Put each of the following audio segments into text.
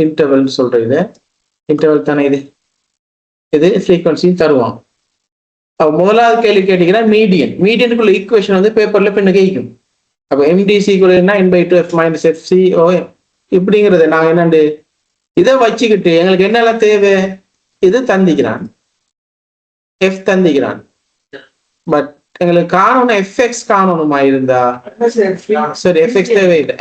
Interval சொல்றது இது interval தானே இது இது ஃப்ரீக்வன்சியும் தருவான். அப்போ முதலாவது கேள்வி கேட்டீங்கன்னா மீடியனுக்குள்ள ஈக்குவேஷன் வந்து பேப்பர்ல பின்ன கேட்கும். அப்போ எம்டிசி கூட என்ன n/2f - fc ஓ இப்படிங்கிறது நாங்கள் என்னண்டு இதை வச்சுக்கிட்டு எங்களுக்கு என்னெல்லாம் தேவை இது தந்திக்கிறான் எஃப் தந்திக்கிறான். பட் எங்களுக்கு காணணும் எஃப்எக்ஸ் காணணுமா இருந்தா சரி எஃப்எக்ஸ் தேவையில்லை.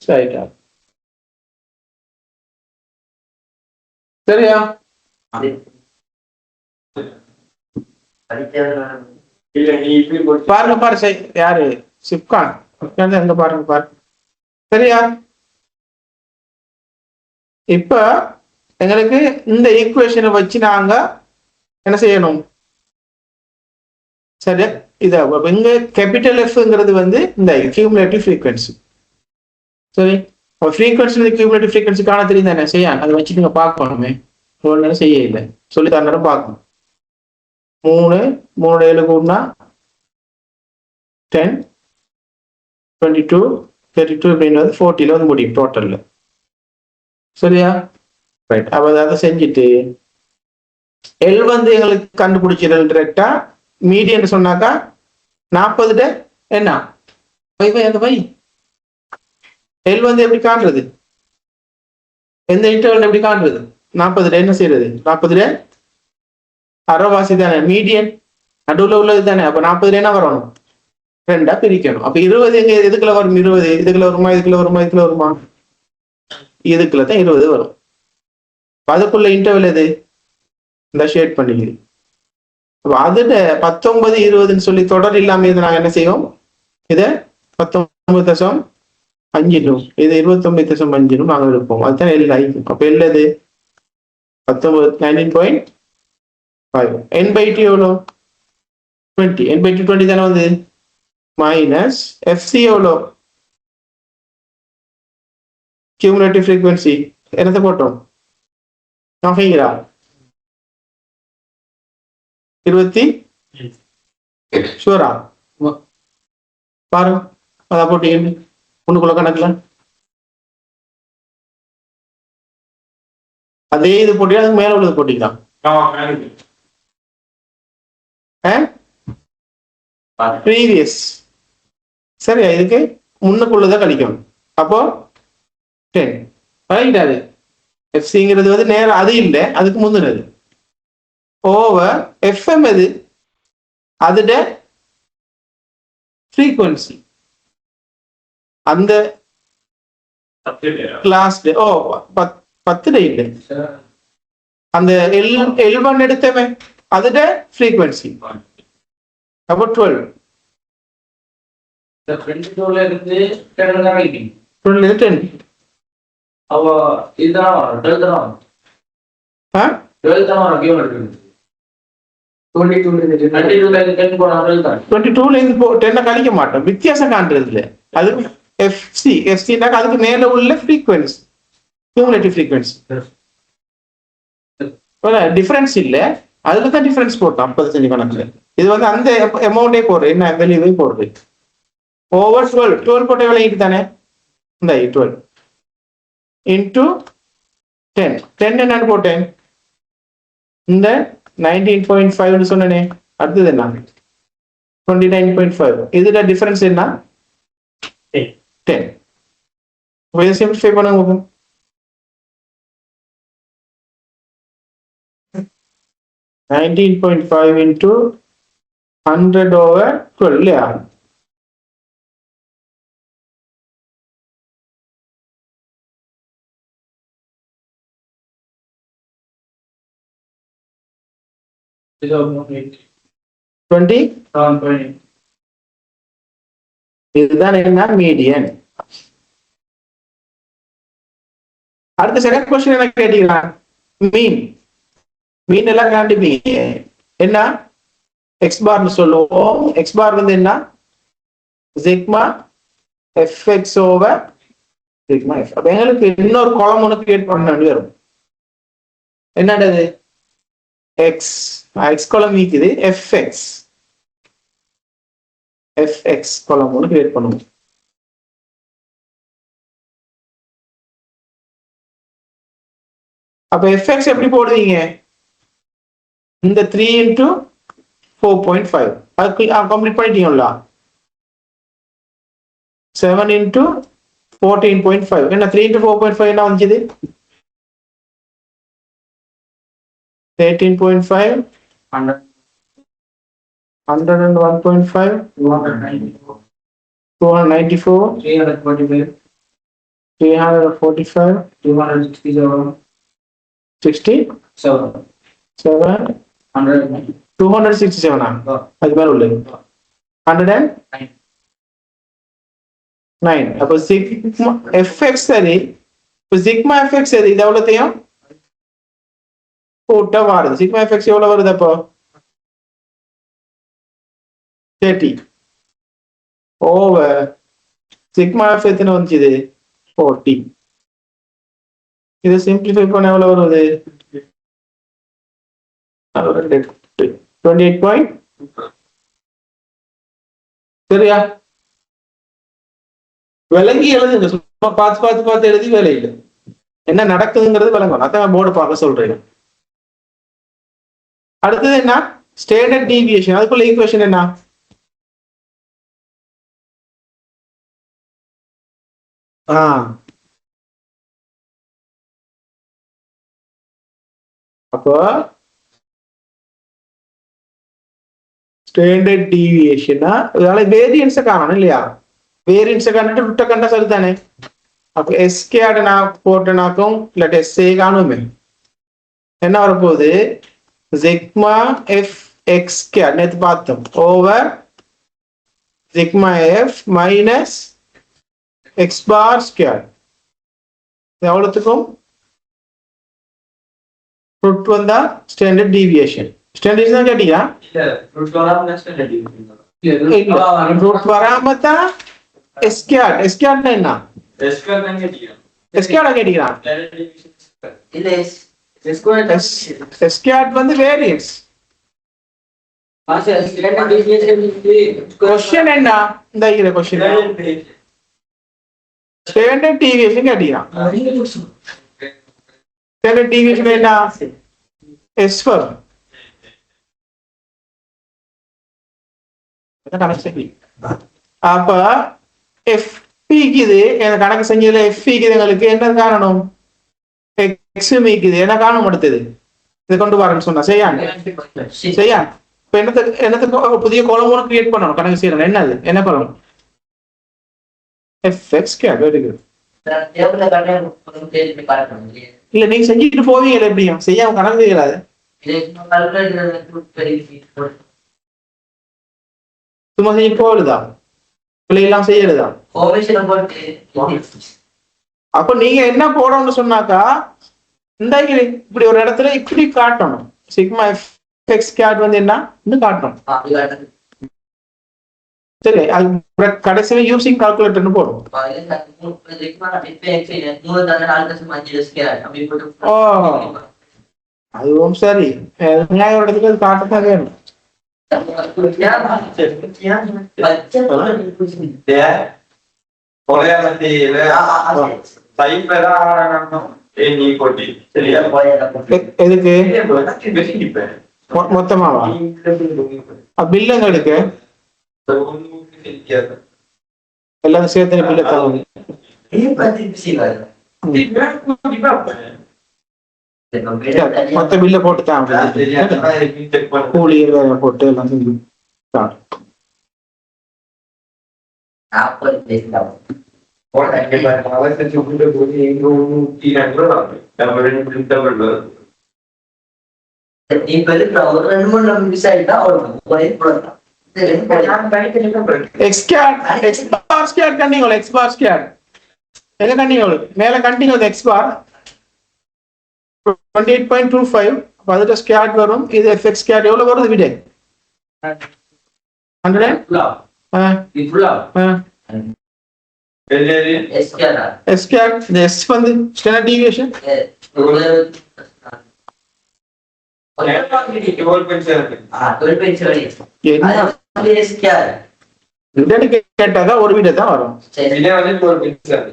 சரியா பாருங்க பாரு யாரு சிப்கான் எங்க பாருங்க பாரு. சரியா இப்ப எங்களுக்கு இந்த ஈக்குவேஷனை வச்சு நாங்க என்ன செய்யணும்? சரியா இத இங்க கேபிட்டல் எஃப்ங்கிறது வந்து இந்த கியூமுலேட்டிவ் ஃப்ரீக்வன்சி. சரி ஃப்ரீக்வன்சி கியூமுலேட்டிவ் ஃப்ரீக்வன்சி காண தெரியும் தானே செய்ய அதை வச்சு நீங்க பார்க்கணுமே. ஒரு நேரம் செய்ய இல்லை சொல்லி தர நேரம் பார்க்கணும். 3 7 கூடனா 10 22 32 அப்படின்றது 40 வந்து முடியும் டோட்டல்ல. சரியா ரைட். அப்ப அதை செஞ்சுட்டு எல் வந்து எங்களுக்கு கண்டுபிடிச்சிடல் டிரெக்டா மீடியன் சொன்னாக்கா 40 என்ன அந்த பை எல் வந்து எப்படி காண்றது? எந்த இன்டர்வல் எப்படி காண்றது? 40 என்ன செய்யறது? 40 அரைவாசி தானே மீடியன் நடுவில் உள்ளது தானே. அப்ப 40 என்ன வரணும்? 2 பிரிக்கணும். அப்ப 20 எங்க எதுக்குள்ள வரும்? 20 இதுக்குள்ள வருமா இதுக்குள்ள வருமா இதுக்குள்ள வருமா? இதுக்குள்ள தான் 20 வரும். அதுக்குள்ள இன்டர்வல் எது? இந்த ஷேட் பண்ணிக்குது. அதுல 19 20ன்னு சொல்லி தொடர் இல்லாம இதை நாங்க என்ன செய்வோம்? இதை 19.5 இது 29.5 நாங்க எடுப்போம். அதுதான் எல் ஆயிக்கும். அப்ப எல்லது 19 19.5 n/2 எவ்வளோ? 20 n/2 20 தானே வந்து மைனஸ் fc எவ்வளோ? கியூமுலேட்டிவ் ஃப்ரீக்வன்சி என்னத்தை போட்டோம்? நான் ஃபைங்களா 20 ஷூரா பாருங்க அதான் போட்டீங்க ஒண்ணுக்குள்ள கணக்குல அதே இது போட்டீங்க அதுக்கு மேல உள்ளது போட்டீங்களா? ப்ரீவியஸ் சரியா இதுக்கு முன்னுக்குள்ளதான் கழிக்கணும். அப்போ 10 ரைட்டாது எஃப்சிங்கிறது வந்து நேரம் அது இல்லை அதுக்கு முந்தினது ஓவர் எஃப்எம் எது அதுட ஃப்ரீக்வன்சி அந்த லாஸ்ட் 10 இல்லை அந்த L1 எடுத்தமே அதுட ஃப்ரீக்வன்சி அப்போ 12 10 அவ இதுதான் 12 கழிக்க மாட்டோம் வித்தியாசம் காண்றது இல்ல. அது எஃப்சினாக்க அதுக்கு மேல உள்ள ஃப்ரீக்வன்சி கியூமுலேட்டிவ் ஃப்ரீக்வன்சி டிஃபரன்ஸ் இல்ல அதுல தான் டிஃபரன்ஸ் போட்டோம் 50 சென்டி கணக்குல. இது வந்து அந்த அமௌண்டே போடுறது என்ன வெளியவே போடுறது ஓவர் 12 போட்ட விலைக்கு தானே இந்த 12 into 10 என்னன்னு போட்டேன் இந்த 19.5 சொன்னனே அடுத்தது என்ன 29.5 இதுல டிஃபரன்ஸ் என்ன 10 இதை சிம்பிளிஃபை பண்ணுங்க 19.5 into 100 over 12 இல்லையா? இதுதான் என்ன மீடியன். அடுத்த செகண்ட் क्वेश्चन என்ன கேட்டீங்களா? மீன் எல்லாம் கண்டுபிடிங்க என்ன எக்ஸ் பார்னு சொல்லுவோம். எக்ஸ் பார் வந்து என்ன sigma FX over sigma F. அப்ப எங்களுக்கு இன்னொரு காலம் ஒன்று கிரியேட் பண்ண வேண்டி வரும். என்னது எக்ஸ் காலம் நீக்குது எஃப்எக்ஸ் fx column ஒன்று கிரியேட் பண்ணுவோம். அப்ப fx எப்படி போடுவீங்க? இந்த 3 into 4.5 அதுக்கு கம்ப்ளீட் பண்ணிட்டீங்களா? 7 into 14.5 என்ன 3 into 4.5 என்ன வந்துச்சு? 13.5 101.5 294 345 267 267 அது மேல உள்ளது 109 அப்ப சிக்மா fx சரி இப்ப சிக்மா fx சரி இது எவ்வளவுத்தையும் கூட்ட வருது. சிக்மா fx எவ்வளவு வருது அப்போ 30 ஓவர் சிக்மா f எத்தனை வந்துச்சு 40. இதை சிம்பிளிஃபை பண்ண எவ்வளவு வருது 28 பாயிண்ட் சரியா? விளங்கி எழுதுங்க, சும்மா பார்த்து எழுதி வேலை இல்லை. என்ன நடக்குதுங்கிறது விளங்கணும், அதான் போர்டு பார்க்க சொல்றேன். அடுத்தது என்ன ஸ்டாண்டர்ட் டீவியேஷன். அதுக்குள்ள ஈக்குவேஷன் என்ன? அப்போ ஸ்டாண்டர்ட் டீவியேஷனா அதனால வேரியன்ஸை காணணும் இல்லையா? வேரியன்ஸை கண்டுட்டு விட்ட கண்டா சரிதானே? அப்ப எஸ்கேடு நான் போட்டனாக்கும் இல்லாட்டி எஸ்ஏ காணுமே என்ன வரப்போகுது சிக்மா எஃப் எக்ஸ் ஸ்கேர் நேற்று பார்த்தோம் over sigma F minus X bar square எவ்வளோத்துக்கும் ரூட் வந்தா ஸ்டாண்டர்ட் டீவியேஷன். ஸ்டாண்டர்ட் தான் கேட்டீங்களா? ரூட் வராம தான் எஸ்கேட். எஸ்கேட்னா என்ன? எஸ்கேட் கேட்டீங்களா? எஸ்கேட் வந்து வேரியன்ஸ். क्वेश्चन என்ன? இந்த இருக்கிற क्वेश्चन ஸ்டாண்டர்ட் டீவியேஷன் கேட்டீங்களா? ஸ்டாண்டர்ட் டீவியேஷன் என்ன? எஸ் ஃபார் அப்ப எஃப் இது கணக்கு செஞ்சதுல எஃப் எங்களுக்கு என்ன காரணம்? எக்ஸ் மீக்குது என்ன காரணம்? அடுத்தது இதை கொண்டு வரேன்னு சொன்னா செய்யா இப்ப என்னத்துக்கு புதிய கோலம் ஒன்று கிரியேட் பண்ணணும் கணக்கு செய்யணும். என்னது என்ன பண்ணணும்? எஃப்எக்ஸ் இல்ல நீங்க செஞ்சுட்டு போவீங்க எப்படியும் செய்யாம கணக்கு செய்யலாது. சும்மா செஞ்சு போகுதா பிள்ளைலாம் செய்யறதா? அப்ப நீங்க என்ன போடணும்னு சொன்னாக்கா இந்த இப்படி ஒரு இடத்துல இப்படி காட்டணும். சிக்மா எஃப்எக்ஸ் கேட் வந்து என்ன இன்னும் காட்டணும். சரி அது கடைசியில யூசிங் கால்குலேட்டர்னு போடும். ஓ அதுவும் சரி நியாய இடத்துக்கு அது காட்டத்தான் வேணும். எதுக்கு மொத்தமாவா? பில்லுங்க எடுக்கு எல்லாரும் சேர்த்து பில்ல தரும். மொத்த பில்ல போட்டு தான் கூலி போட்டு எல்லாம் செஞ்சு மேல கண்டினியூ எக்ஸ் பார் 28.25 அதுல ஸ்கேட் வரும். இது எஃப்எக்ஸ் ஸ்கேட் எவ்வளவு வருது விட 100 எஸ்கேட் இந்த எஸ் வந்து ஸ்டாண்டர்ட் டீவியேஷன் ரிட்டர்ன் கேட்டாதான் ஒரு வீடு தான் வரும். இதே வந்து ஒரு பிக்சர்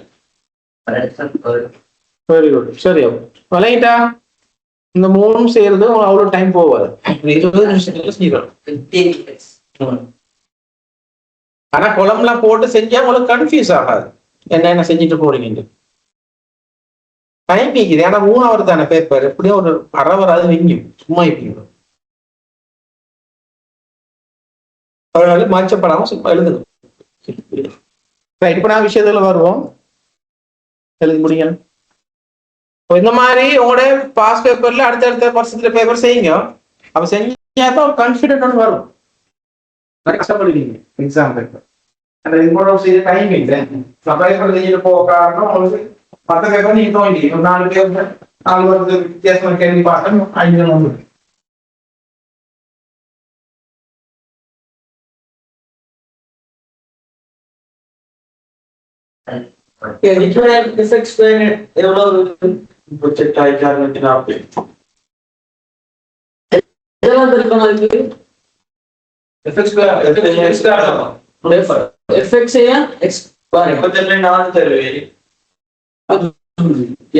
வெரி குட். சரி விளங்கிட்டா? இந்த மூணும் செய்யறது அவ்வளவு டைம் போகாது. 20 நிமிஷத்துல செய்யறோம். ஆனா குழம்புலாம் போட்டு செஞ்சா உங்களுக்கு கன்ஃபியூஸ் ஆகாது என்ன செஞ்சுட்டு போறீங்க. டைம் நிக்குது. ஏன்னா 3 hour தானே பேப்பர். எப்படியும் ஒரு அரை வராது வைங்கும். சும்மா இப்படி அதனால மாற்றப்படாம சும்மா எழுதுது. இப்ப நான் விஷயத்துல வருவோம். எழுதி முடியுங்க. இந்த மாதிரி உங்களோட பாஸ் பேப்பர்ல அடுத்த வருஷத்துல பேப்பர் செய்யுங்க. அப்ப செஞ்சாதான் ஒரு கான்ஃபிடென்ட் ஒன்று வரும். கஷ்டப்படுவீங்க எக்ஸாம் பேப்பர். அந்த இம்பார்ட்டன்ஸ் செய்ய டைம் இல்லை. பேப்பர் செஞ்சுட்டு போக காரணம் உங்களுக்கு மற்ற பேப்பர் நீங்க தோண்டி ஒரு 4 பேப்பர் 4 வருஷம் வித்தியாசமா கேள்வி பார்த்தோம் 5 வந்து ப்ரொஜெக்ட் ஆயிட்டாரு.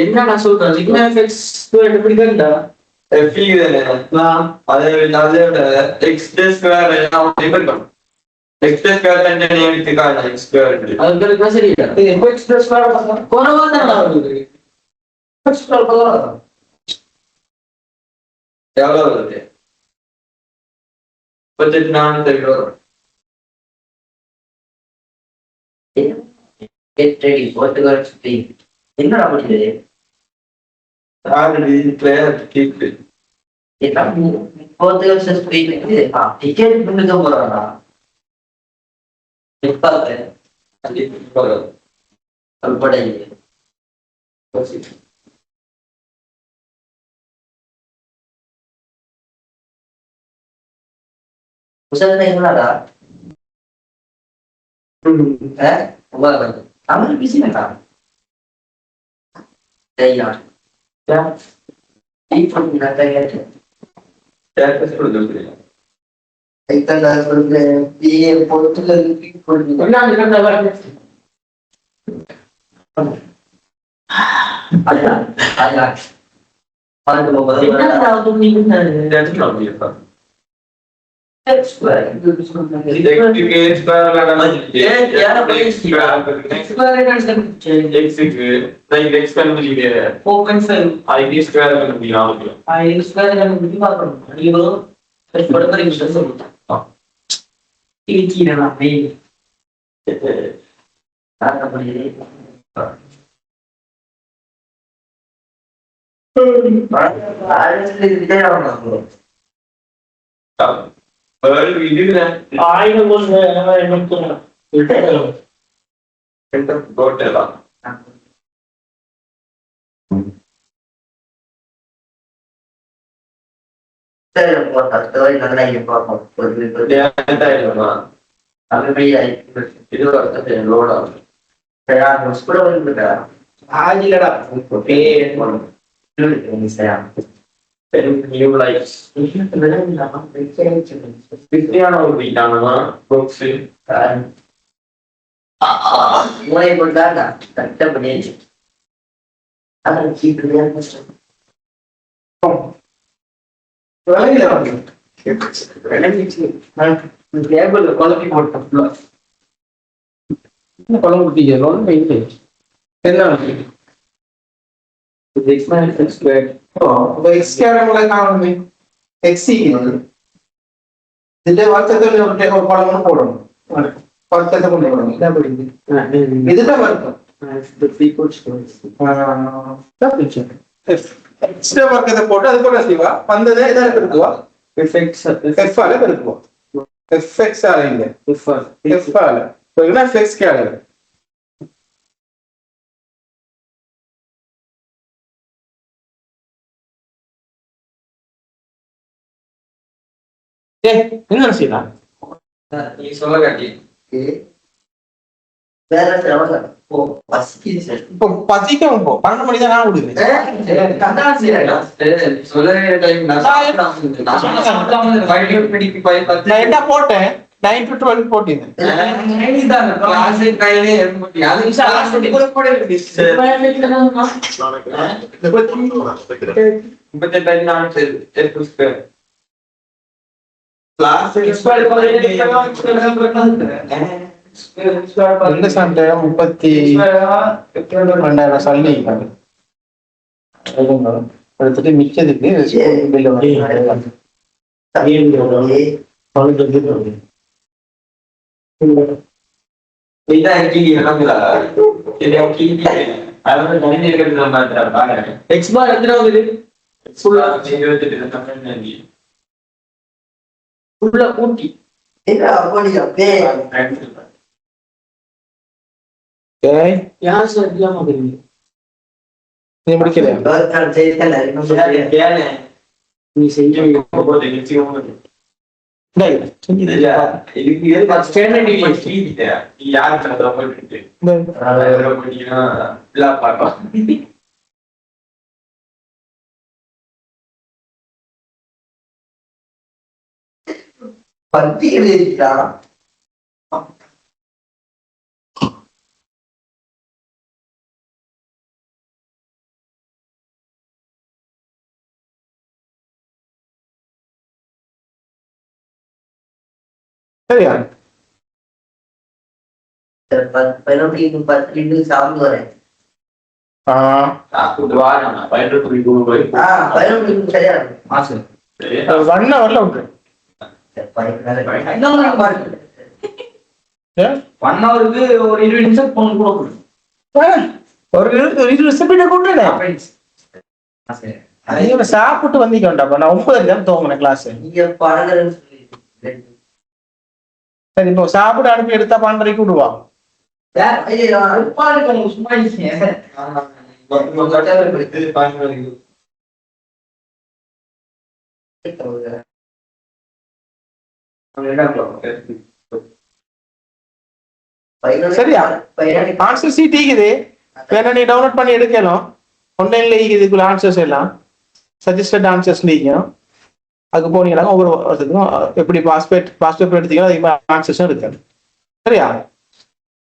என்ன நான் சொல்றேன் சிக்மா எஃப்எக்ஸ் எப்படி கண்டா எஃபி அதே ஸ்கொயர் இருக்கும். எக்ஸ்பிரஸ் ஸ்கொயர் தனியா எடுத்துக்காங்க. எக்ஸ்பிரஸ் அது சரியா எக்ஸ்பிரஸ் ஸ்கொயர் குறவா தான் வருது. எக்ஸ்பிரஸ் ஸ்கொயர் எவ்வளவு வருது? 38 வரும். Get ready for the girl speak. என்னடா பண்ணுது? Already player kick. ஏதா போர்த்துகல் ஸ்பீக் இது. டிக்கெட் பண்ணுங்க போறானா? இப்பவே அது போற. அல்படை. உசல்ல என்னடா? Well, I'm going to be seeing that. There you are. Yeah. Keep from that. That is for the day. I thought that was the Portugal people. No, no. I That's right. ஆயிரம் New lives. Cristiano Ronaldo, boxing. Mulai berdarah, tak berdiri. Ada kita yang macam. Lagi lagi. Lagi sih. Dia boleh kalau kita buat plus. Kalau dia lawan ini. Kenapa? The expansion is square. Oh, x square காணுமே x ഇതിന്റെ വർക്കത്തിൽ ഒരു column പോടണം വർക്കത്തെ കൊണ്ട് പോടണം ഇതാ പഠിക്കുന്നത് ഇതിന്റെ വർക്കം extra വർക്കത്തെ pot അതുപോലെ செய்வா வந்ததே இதால பெருக்குவா f ஆல பெருக்குவா fx ஆல இல்ல f ஆல பெருக்குனா fx கேல என்ன செய்யலாம் நீ சொல்ல காட்டி வேற தேவல ஓ பசிக்குது இப்போ பசிக்கும் போ 12 மணி தான் நான் விடுவேன் கண்டான் செய்யறா சொல்ல டைம் நான் சொன்னேன் 5 மினிட் பை 10 நான் என்ன போட்டேன் 9 to 12 14. இந்த சண்டை 32,000 சல்லி எடுத்துட்டு மிச்சதுக்கு நீ முடிக்கலையா நீ செஞ்சு சரியா சாப்பிடுறேன் ஒன் ஹவர்ல விட்டுரு 1 ஹவருக்கு ஒரு 20 நிமிஷம் போன் கூட ஒரு 20 நிமிஷம் கூட்டுறேன் சாப்பிட்டு வந்தீங்கடாப்பா நான் 9 தூங்கினேன் கிளாஸ் நீங்க 12 சரி இப்போ சாப்பிட்டு அனுப்பி எடுத்தா 12:30 விடுவா சரியா ஆன்சர் சீட் இருக்குது வேணா நீ டவுன்லோட் பண்ணி எடுக்கணும் ஆன்லைன்ல இதுக்குள்ள ஆன்சர்ஸ் எல்லாம் சஜஸ்டட் ஆன்சர்ஸ் நீக்கும் அதுக்கு போனீங்கன்னா ஒவ்வொரு வருஷத்துக்கும் எப்படி பாஸ்பேட் எடுத்தீங்கன்னா அதுக்கு ஆன்சர்ஸும் இருக்காது சரியா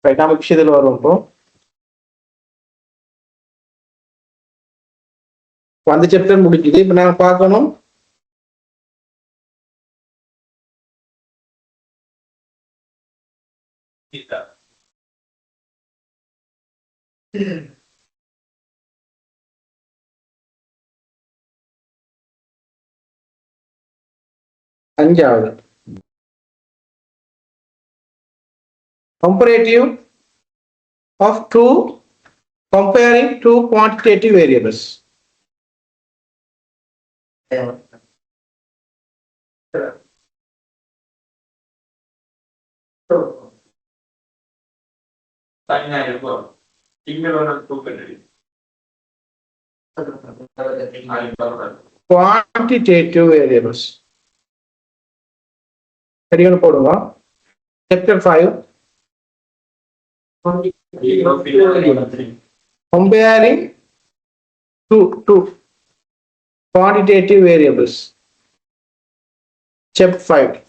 ரைட் நம்ம விஷயத்தில் வருவோம் இப்போ அந்த சாப்டர் முடிக்குது இப்போ நாங்கள் பார்க்கணும் அஞ்சாவது comparative of comparing two quantitative variables. Quantitative variables. சரியான போடுங்க chapter 5 comparing two quantitative variables chapter 5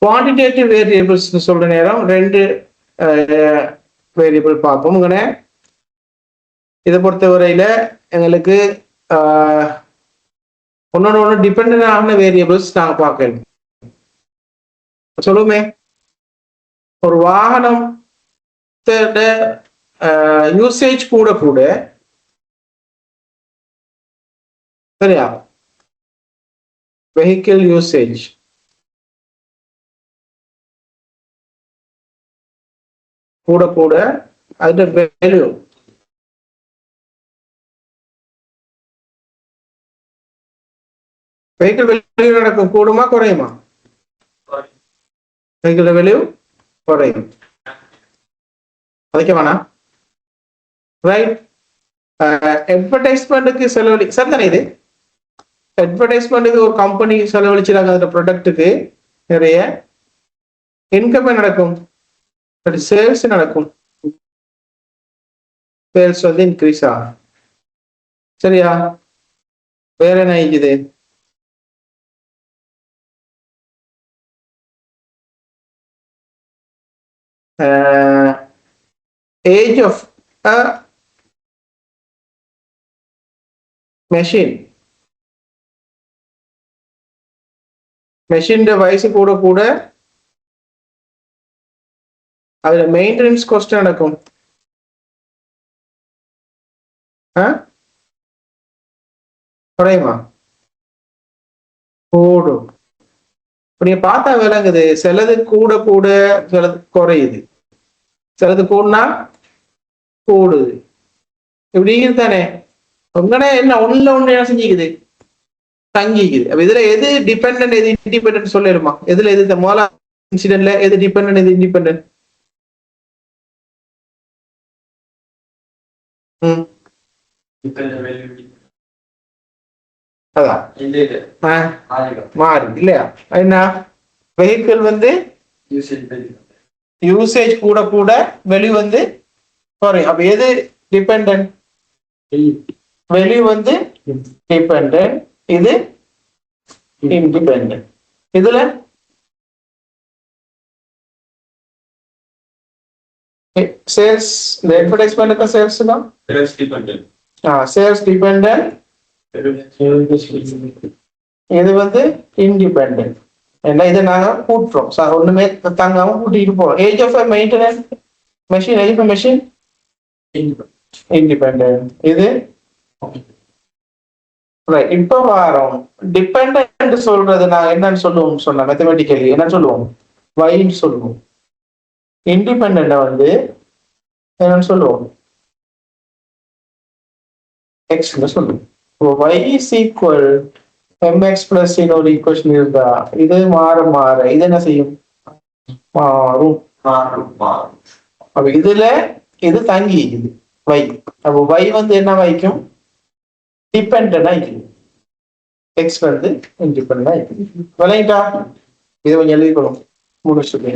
quantitative variables சொல்ற நேரம் ரெண்டு வேரியபிள் பார்ப்போம் உடனே இதை பொறுத்தவரையில எங்களுக்கு ஒன்னொன்று டிபெண்ட் ஆன வேரியபிள்ஸ் நாங்க பார்க்கணும் சொல்லுமே ஒரு வாகனம் யூசேஜ் கூட கூட சரியா வெஹிக்கிள் யூசேஜ் கூட கூட அதோட வேல்யூ வெஹிக்கிள் வேல்யூ நடக்கும் கூடுமா குறையுமா வெஹிக்கிள் வேல்யூ குறையும் அதுக்கு வேணாம் ரைட் அட்வர்டைஸ்மெண்ட்டுக்கு செலவழி சரிதானே இது அட்வர்டைஸ்மெண்ட்டுக்கு ஒரு கம்பெனி செலவழிச்சுறாங்க அந்த ப்ராடக்ட்டுக்கு நிறைய இன்கம் நடக்கும் சேல்ஸ் நடக்கும் சேல்ஸ் வந்து இன்க்ரீஸ் ஆகும் சரியா வேற என்ன இருக்குது? Age of a machine. Machine வயசு கூட கூட அதுல மெயின்டெனன்ஸ் காஸ்ட் நடக்கும். குறையுமா? கூடும். இப்ப நீங்க பார்த்தா விளங்குது, சிலது கூட கூட சிலது குறையுது, சிலது கூடனா கூடுது, இப்படி தானே. உங்கனே என்ன ஒண்ணுல ஒண்ணு என்ன செஞ்சுக்குது, தங்கிக்குது. அப்ப இதுல எது டிபெண்டன்ட் எது இண்டிபெண்டன்ட் சொல்லிடுமா? எதுல எது இந்த முதலா இன்சிடென்ட்ல எது டிபெண்டன்ட் எது இண்டிபெண்டன்ட்? அதான் மாறி இல்லையா? என்ன வெஹிக்கிள் வந்து யூசேஜ் கூட கூட வெளி வந்து குறையும். அப்ப எது டிபெண்டன்ட்? வெளி வந்து டிபெண்டன்ட், இது இண்டிபெண்டன்ட். இதுல சேல்ஸ் இந்த அட்வர்டைஸ்மெண்ட் சேல்ஸ் தான் சேல்ஸ் டிபெண்டன்ட், இது வந்து இண்டிபெண்டன்ட். ஏன்னா இதை நாங்க கூட்டுறோம் சார், ஒண்ணுமே தாங்காம கூட்டிட்டு போறோம். Age of maintenance machine, age of machine independent, இது இப்ப வாரம் டிபெண்டன்ட் சொல்றது நாங்க என்னன்னு சொல்லுவோம் சொன்ன மேத்தமெட்டிக்கலி என்ன சொல்லுவோம்? வைன்னு சொல்லுவோம். இண்டிபெண்டன்ட வந்து என்னன்னு சொல்லுவோம்? எக்ஸ்ன்னு சொல்லுவோம். y is equal mx plus ஒரு ஈக்குவேஷன் இருந்தா இது மாற மாற இது என்ன செய்யும்? மாறும். அப்ப இதுல இது தங்கி இது y. அப்போ y வந்து என்ன வைக்கும்? டிபெண்டன்ட் ஆயிக்கும். எக்ஸ் வந்து இண்டிபெண்டன்ட் ஆயிக்கும். விளையிட்டா இதை கொஞ்சம் எழுதிக்கணும் முடிச்சுட்டு.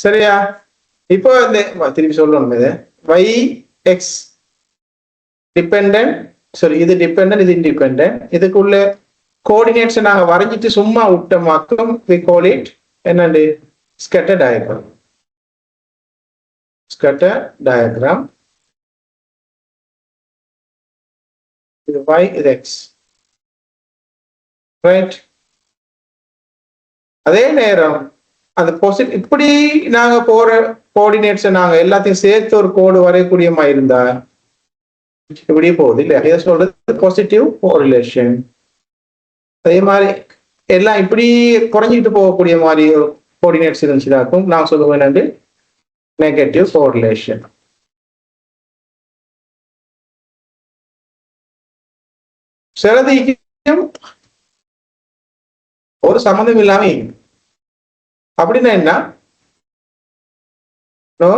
சரியா? இப்போ இந்த திருப்பி சொல்லணும், இது y x டிபெண்டன்ட், சாரி இது டிபெண்டன்ட் இது இண்டிபெண்டன்ட், இதுக்குள்ள கோஆர்டினேட்ஸ் நாங்க வரைஞ்சிட்டு சும்மா விட்டமாக்கும் we call it என்னது scatter diagram. Scatter diagram. இது y இது x, ரைட்? அதே நேரம் அந்த இப்படி நாங்க போற கோஆர்டினேட்ஸ் நாங்க எல்லாத்தையும் சேர்த்து ஒரு கோடு வரையக்கூடிய மாதிரி இருந்தா இப்படியே போகுது இல்ல, இதை சொல்றது பாசிட்டிவ் கோரிலேஷன். அதே மாதிரி எல்லாம் இப்படி குறைஞ்சிட்டு போகக்கூடிய மாதிரி ஒரு கோஆர்டினேட்ஸ் இருந்துச்சுதாக்கும் நான் சொல்லுவேன் என்னது நெகட்டிவ் கோரிலேஷன். சிலதிக்கும் ஒரு சம்மந்தம் இல்லாம அப்படின்னா என்ன? No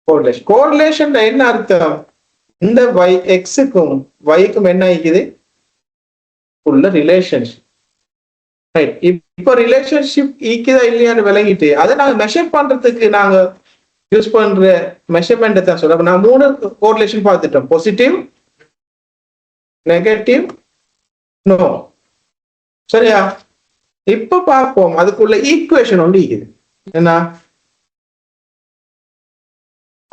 correlation. கோரிலேஷன் என்ன அர்த்தம்? இந்த y x-க்கும் y-க்கும் என்ன ஆயிக்குது? உள்ள ரிலேஷன்ஷிப், ரைட்? இப்ப ரிலேஷன்ஷிப் ஈக்குதா இல்லையான்னு விளங்கிட்டு அதை நாங்க மெஷர் பண்றதுக்கு நாங்க யூஸ் பண்ற மெஷர்மெண்ட் தான் சொல்ல. நான் 3 கோரிலேஷன் பார்த்துட்டோம், பாசிட்டிவ், நெகட்டிவ், நோ. சரியா? இப்ப பார்ப்போம் அதுக்குள்ள ஈக்குவேஷன் ஒன்று இருக்குது. என்ன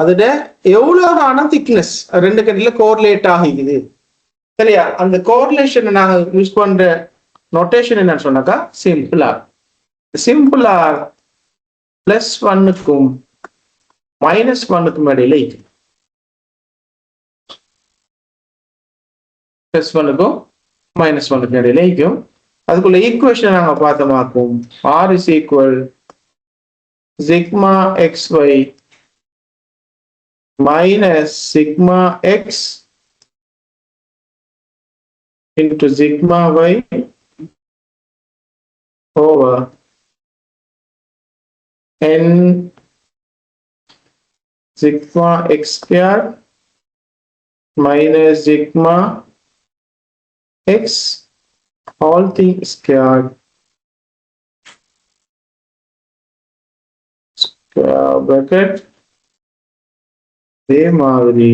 அதோட எவ்வளவு திக்னஸ் ரெண்டு கண்டில கோரிலேட் ஆகிக்குது. சரியா? அந்த கோரிலேஷன் நாங்க யூஸ் பண்ற நோட்டேஷன் என்னன்னு சொன்னாக்கா சிம்பிளா +1க்கும் -1க்கும் இடையில இருக்கு. +1க்கும் -1க்கும் இடையில இருக்கும். அதுக்குள்ள ஈக்குவேஷன் நாங்க பார்த்தோமாக்கும் r is equal sigma xy minus sigma x into sigma y over n sigma x square minus sigma x all thing square bracket அதே மாதிரி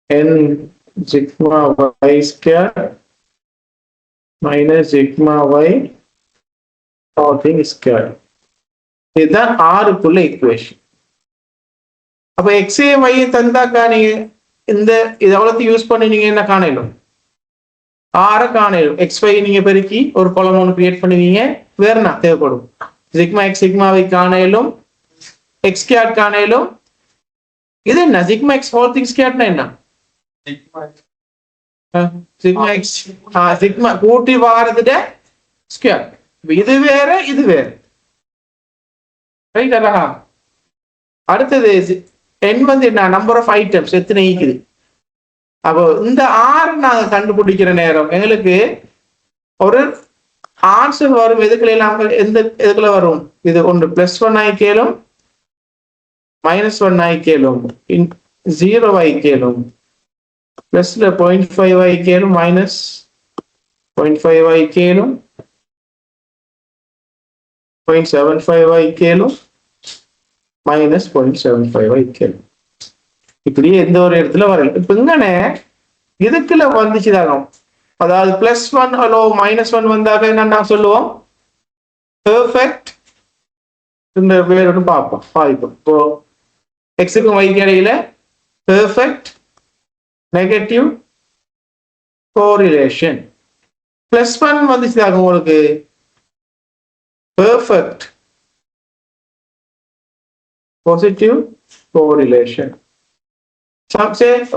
n sigma y square minus sigma y all thing square. இதுதான் ஆறுக்குள்ள equation. அப்ப x y தந்தாக்கா நீங்க இந்த இது எவ்வளவு use பண்ணி நீங்க என்ன காணலும்? ஆற காணலும். xy நீங்க பெருக்கி ஒரு காலம் ஒன்று கிரியேட் பண்ணுவீங்க. வேற என்ன தேவைப்படும்? சிக்மா x சிக்மா y காணலும், x ஸ்கொயர் காணலும். இது என்ன சிக்மா x ஹோல் திங் ஸ்கொயர்னா என்ன? சிக்மா x சிக்மா கூட்டி வாரதுட ஸ்கொயர். இது வேற இது வேற, ரைட்டா? அடுத்தது n வந்து என்ன? நம்பர் ஆஃப் ஐட்டம்ஸ் எத்தனை இருக்குது. அப்போ இந்த 6 நாங்க கண்டுபிடிக்கிற நேரம் எங்களுக்கு ஒரு ஆன்சர் வரும். எதுக்குள்ள எல்லாம் எந்த எதுக்குள்ள வரும்? இது ஒன்று +1 ஆகி கேளும், -1 ஆகி கேளும், 0 ஆகி கேளும், +ல 0.5 ஆகி கேளும், -0.5 ஆகி கேளும், 0.75 ஆகி கேளும், -0.75 ஆகி கேளும். இப்படியே எந்த ஒரு இடத்துல வரல. இப்ப இங்கனே இதுக்குள்ள வந்துச்சுதாகும். அதாவது +1 அல்லோ -1 வந்தாக என்ன சொல்லுவோம்? பெர்ஃபெக்ட் இந்த பேரோட பார்ப்போம் பாதிப்போம். இப்போ எக்ஸுக்கும் வைக்கு இடையில பெர்ஃபெக்ட் நெகட்டிவ் கோரிலேஷன். +1 வந்துச்சுதாகும் உங்களுக்கு பெர்ஃபெக்ட் பாசிட்டிவ் கோரிலேஷன்.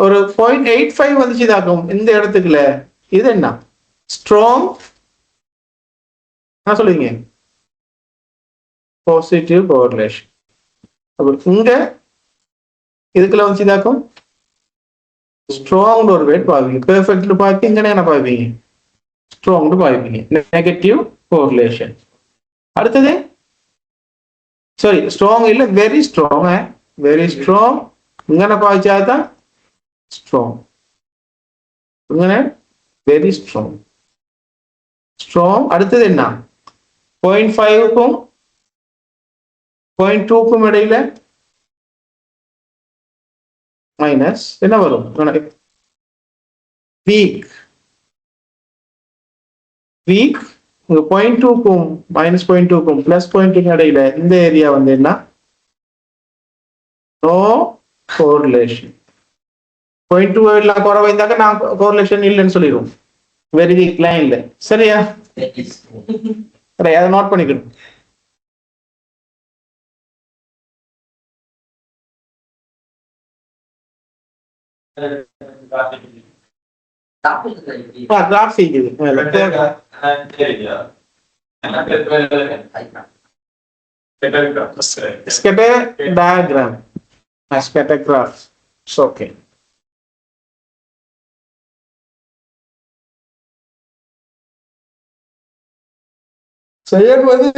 ஒரு 0.85 வந்துச்சுதாக்கும் இந்த இடத்துக்குள்ள. இது என்ன? ஸ்ட்ராங் சொல்லுவீங்க பாசிட்டிவ் கோரிலேஷன். இங்க இதுக்குள்ள வந்துச்சுதாக்கும் ஸ்ட்ராங் ஒரு வேட் பாப்பீங்க. பெர்ஃபெக்ட்ல பார்த்து இங்க என்ன பாப்பீங்க? ஸ்ட்ராங் பாப்பீங்க. Negative correlation. அடுத்தது சாரி ஸ்ட்ராங் இல்ல வெரி ஸ்ட்ராங். வெரி ஸ்ட்ராங் இங்கன பாய்ச்சாதான் ஸ்ட்ராங். இங்கன வெரி ஸ்ட்ராங் ஸ்ட்ராங். அடுத்தது என்ன? 0.5க்கும் 0.2க்கும் இடையில மைனஸ் என்ன வரும்? வீக் வீக் உங்க 0.2க்கும் -0.2க்கும் +0.2க்கும் இடையில இந்த ஏரியா வந்து என்ன? No correlation. 0.2 எல்லாம் குறைவாக நான் கோரிலேஷன் இல்லைன்னு சொல்லிடுவோம். வெரி வீக் லைன்ல. சரியா? அதை நோட் பண்ணிக்கணும். கிராஃப் செய்யுது scatter diagram, scatter graph. It's okay. செய்யறது வந்து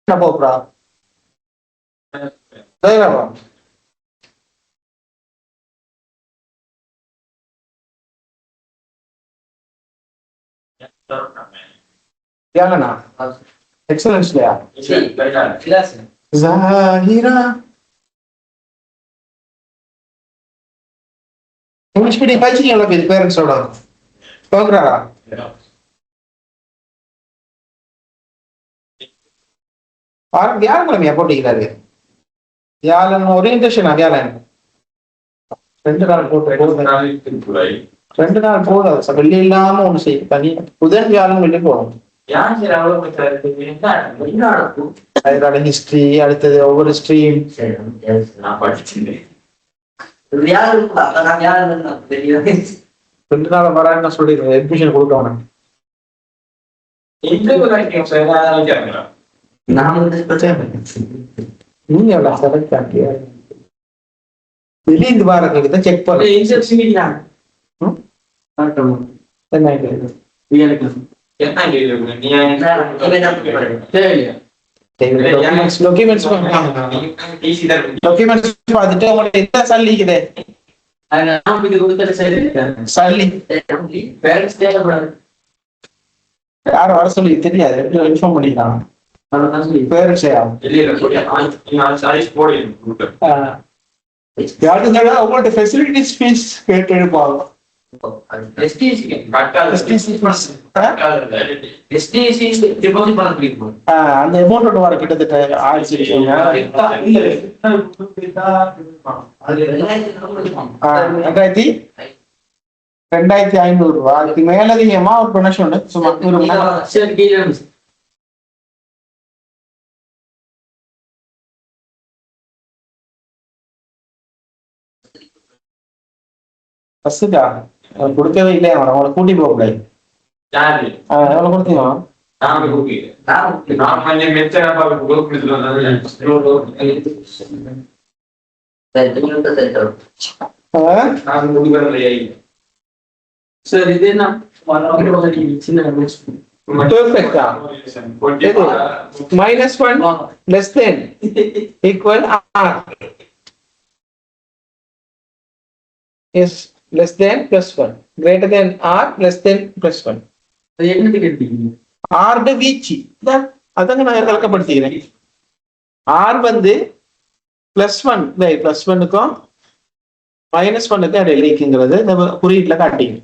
என்ன போறா? diagram. யாலனா எக்ஸலன்ஸ் இல்லையா? ஜாஹிரா இங்கிலீஷ் மீடியம் படிச்சீங்களா? பேரண்ட்ஸோட போகிறாரா? வியாழக்கிழமையா போட்டிக்கிறாரு? வியாழன் ஓரியன்டேஷனா? வியாழன் 2 நாள் போட்டு 2 நாள் போதாது. வெள்ளி இல்லாம ஒண்ணு செய்யும் தனி. புதன் வியாழன் வெளியே போகணும். அதோட ஹிஸ்டரி, அடுத்தது ஒவ்வொரு ஸ்ட்ரீம் நான் படிச்சேன். 2 நாள் வரான்னு சொல்லிடுறேன். அட்மிஷன் கொடுக்கணும். நீங்க எவ்வளவு செலக்ட் ஆகிய வெளியிருந்து வாரங்களுக்கு தான் செக் பண்ண. டாக்குமெண்ட்ஸ் பார்த்துட்டு உங்களுக்கு என்ன சல்லிக்குது சல்லி யாரும் வர சொல்லி தெரியாது. இன்ஃபார்ம் பண்ணிக்கலாம். பேரண்ட்ஸ் உங்கள்ட்ட ஃபெசிலிட்டிஸ் ஃபீஸ் கேட்டு எடுப்பாங்க. அந்த அமௌண்ட் வர கிட்டத்தட்ட 2,500 ரூபாய். அதுக்கு மேலதிகமா ஒரு டொனேஷன் உண்டு. சும்மா பஸ்ஸுக்கா கொடுக்கவே இல்லையா? அவங்களை கூட்டி போக கூடாது. எவ்வளவு கொடுத்தீங்க? சார் இது என்ன -1 less than equal r. Yes, less than +1, greater than r, less than +1. அது என்னது கேட்டீங்க? r ட வீச்சு அதாங்க நான் கலக்கப்படுத்திக்கிறேன். r வந்து +1 +1க்கும் -1க்கும் இடையில இருக்குங்கிறது நம்ம குறியீட்டுல காட்டிங்க.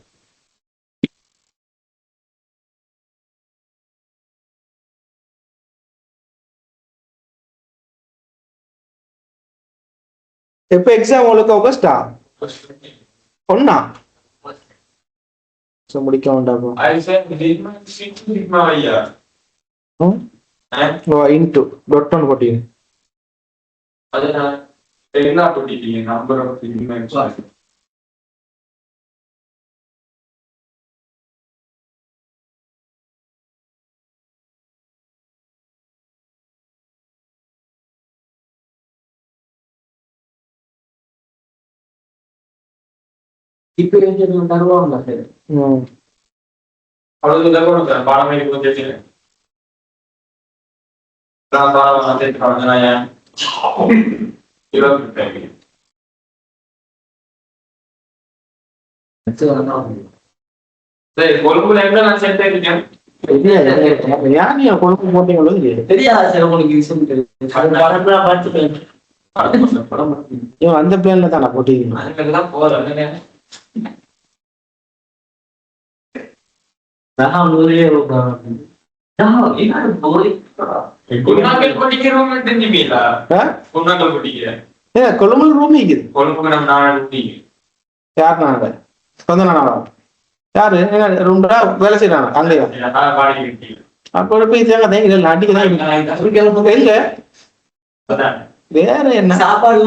இப்ப எக்ஸாம் உங்களுக்கு ஆகஸ்டா ஒண்ணா முடிக்க வேண்டாம். இன்டு டாட் ஒன் போட்டீங்க. இப்ப தருவாங்க அவ்வளவு பாடமே கொழும்புல நான் சென்ட் ஆயிருக்கேன். ஏன் நீ கொழுப்பு போட்டீங்களோ இல்லையா? தெரியாது சார் உங்களுக்கு இது சொல்லிட்டு இவன் அந்த பிளான்ல தானே போட்டீங்க. அதுக்கெல்லாம் போறேன் கொழும்புல ரூம் இருக்குது. யார் நாங்க சொந்த நானா? யாரு ரூம்டா வேலை செய்யறாங்க அங்கயா? அப்போ போய் தேங்க இல்ல அடிக்கதான் இல்ல. வேற என்ன சாப்பாடு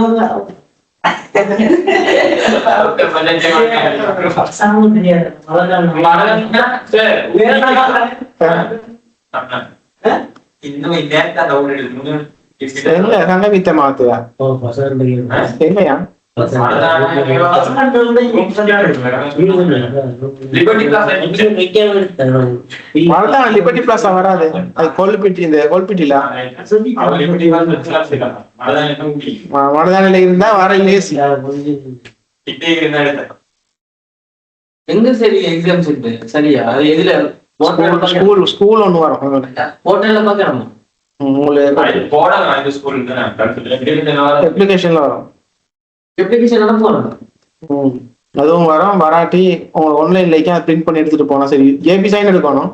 கங்க வீட்ட மாத்துவா எங்கயா? லிபர்டி பிளாசா வராது, அது கொல்லுப்பட்டி. இந்த கொல்லுப்பட்டியில மனதானில இருந்தா வர லேசி எங்க சரி எக்ஸாம் சரியா? அது எதுல ஸ்கூல் ஒண்ணு வரும் ஹோட்டல்ல பாக்கணும். அப்ளிகேஷன்ல வரும். அதுவும் வரும். வராட்டி உங்களுக்கு ஆன்லைன்ல பிரிண்ட் பண்ணி எடுத்துட்டு போனா சரி. ஜேபி சைன் எடுக்கணும்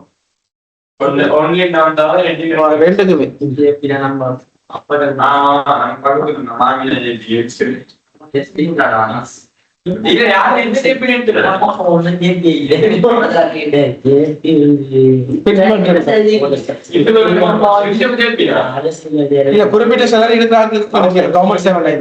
ரெண்டுக்குமே. குறிப்பிட்ட சிலர் இருக்கிறாங்க கவர்மெண்ட் சேவை.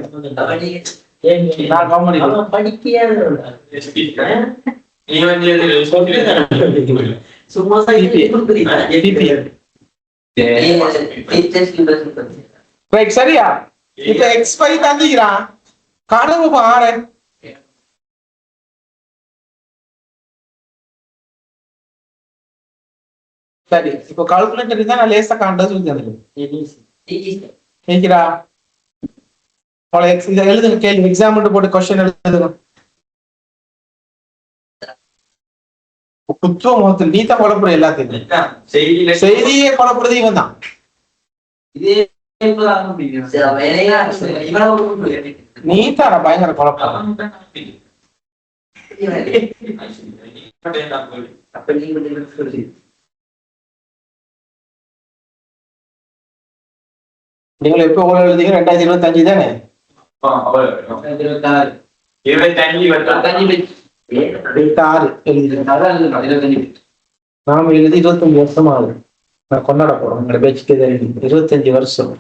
சரியா? இப்ப X5 தந்திக்கிறான் கனவு பாரு. சரி, இப்போ கால்குலேட்டர் தான் நான் லேசா காண்ட சொல்லி கேக்குறா? எழுதுங்க கேள்வி. எக்ஸாம் போட்டு கொஸ்டின் எழுதுங்க. புத்துவம் நீ தான் குழப்பற எல்லாத்தையும். செய்தியே குழப்பறது இவன் தான். நீ தான் பயங்கர குழப்பம். நீங்க எப்ப எவ்வளவு எழுதிங்க? 2025 தானே? 26 நாம எழுதி 25 வருஷம் ஆகுது. நான் கொண்டாட போறோம். உங்களோட பேச்சுக்கு 25 வருஷம்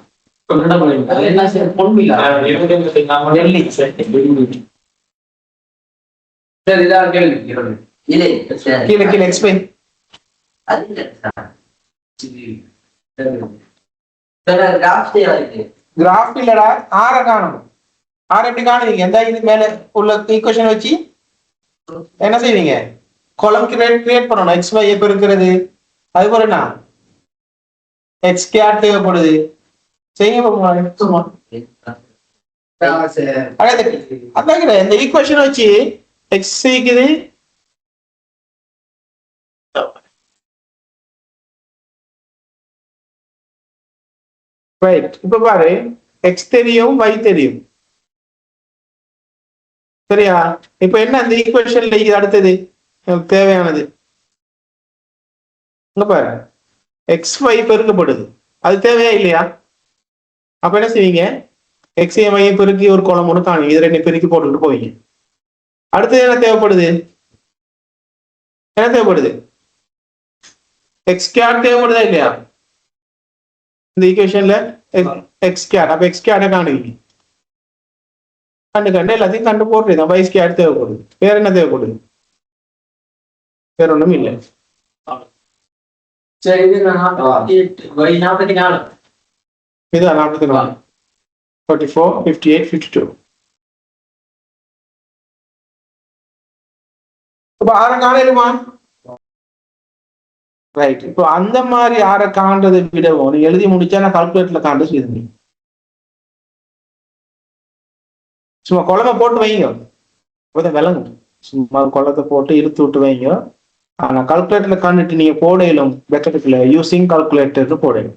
கிராஃப் இல்லடா. ஆற காணணும். ஆறு எப்படி காணுவீங்க? எந்த இது மேல உள்ள ஈக்குவேஷன் வச்சு என்ன செய்வீங்க? கொலம் கிரியேட் பண்ணணும். எக்ஸ் ஒய் எப்ப இருக்கிறது? அது போல என்ன எக்ஸ் கேட் தேவைப்படுது. அதான் இந்த ஈக்குவேஷன் வச்சு எக்ஸ் இருக்குது. ரைட். இப்ப பாரு, எக்ஸ் தெரியும், y தெரியும். சரியா? இப்ப என்ன அந்த ஈக்குவேஷன்ல அடுத்தது தேவையானது இங்க பாரு, எக்ஸ் ஒய் பெருக்கப்படுது. அது தேவையா இல்லையா? அப்ப என்ன செய்வீங்க? எக்ஸ் ஒய் பெருக்கி ஒரு கோலம் ஒன்று காணும். இது ரெண்டு பெருக்கி போட்டுட்டு போவீங்க. அடுத்தது என்ன தேவைப்படுது? என்ன தேவைப்படுது? எக்ஸ் கேட் தேவைப்படுதா இல்லையா? இந்த ஈக்குவேஷன்ல எக்ஸ் கேட். அப்ப எக்ஸ் கேட்டை காணுவீங்க. கண்டு எல்லாத்தையும் கண்டு போட்டுருங்க. y ஸ்கொயர் தேவைப்படுது. வேற என்ன தேவைப்படுது? வேற ஒண்ணும் இல்லை. இது 44, 44, 58, 52. இப்ப ஆற காணலுமா? ரைட். இப்போ அந்த மாதிரி ஆற காண்றதை விடவும் நீ எழுதி முடிச்சா நான் கால்குலேட்டர்ல காண்ட செய்ய. சும்மா குழம்பை போட்டு வைங்க, அப்பதான் விளங்கும். சும்மா குளத்தை போட்டு இழுத்து விட்டு வைங்க. ஆனா கால்குலேட்டர்ல காண்டிட்டு நீங்க போடையிலும் பெக்கெட்டுக்குள்ள யூசிங் கால்குலேட்டர் போடையும்.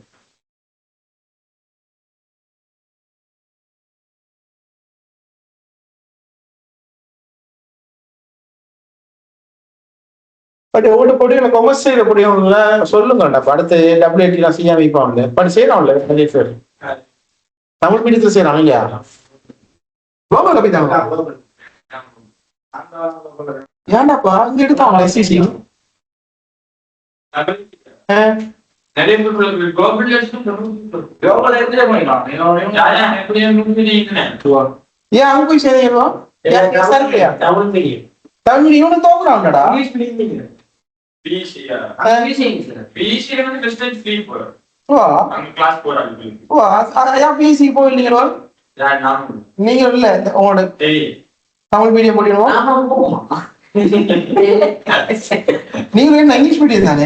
பட் ஓட்ட போட்டு எனக்கு கொமர்ஸ் செய்யற கூடியவங்கள சொல்லுங்கடா. அடுத்து WIT நான் செய்யாம வைப்பாங்க. பட் செய்யறான்ல நிறைய பேர் தமிழ் மீடியத்துல செய்யறாங்க இல்லையா? குளோபல் கப்பிட்டாங்க. ஏன்டாப்பா இங்க எடுத்தாங்க SCC நிறைய பேர் குளோபல் எடுத்துட்டே போயிடலாம். ஏன் அங்க போய் செய்யறீங்களா? சரியா தமிழ் மீடியம் தமிழ் மீடியம் இவனு தோக்குறான்டா. இங்கிலீஷ் மீடியம் பிசி போயிருந்தீங்களோ நீங்க இல்ல உங்களோட தமிழ் மீடியம் போட்டிடுவோம். நீங்க என்ன இங்கிலீஷ் மீடியம் தானே?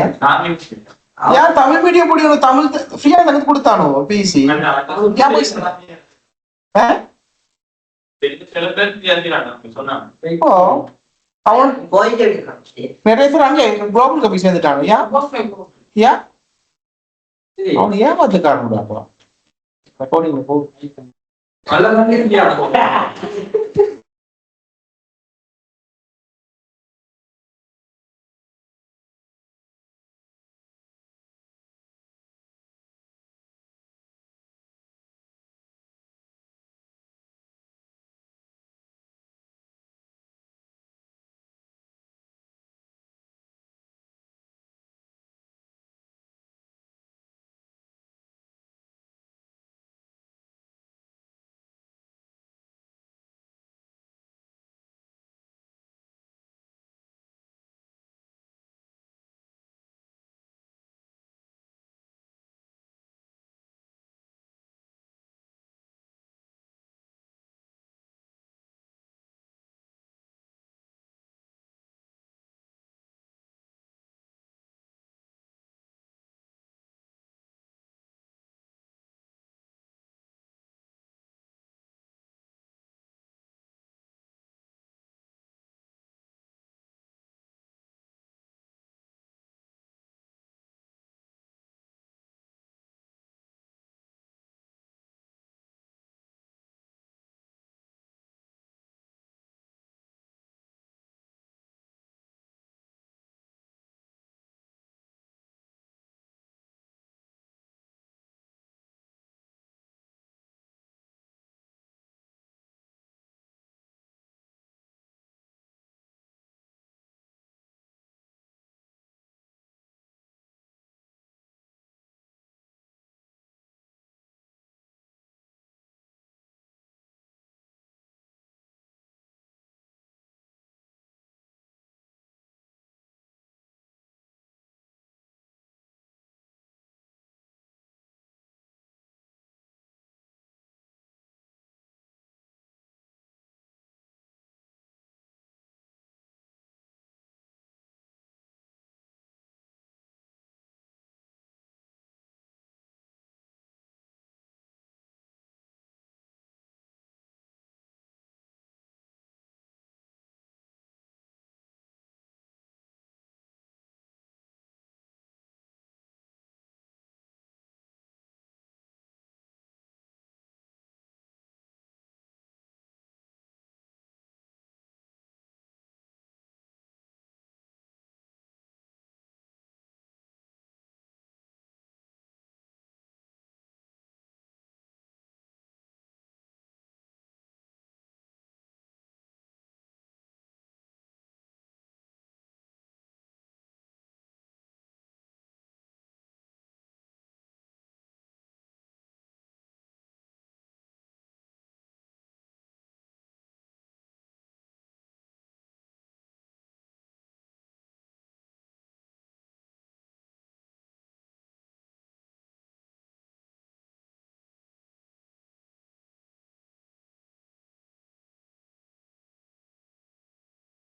ஏன் தமிழ் மீடியம் போட்டிடணும்? தமிழ் ஃப்ரீயா எனக்கு கொடுத்தானோ பிசி. அவன் நிறைய பேர் அங்கே குளோபல் கப்பி சேர்ந்துட்டாங்க. ஏன் அவன் ஏமாத்துக்காரன் அப்போ ரெக்கார்டிங் போ.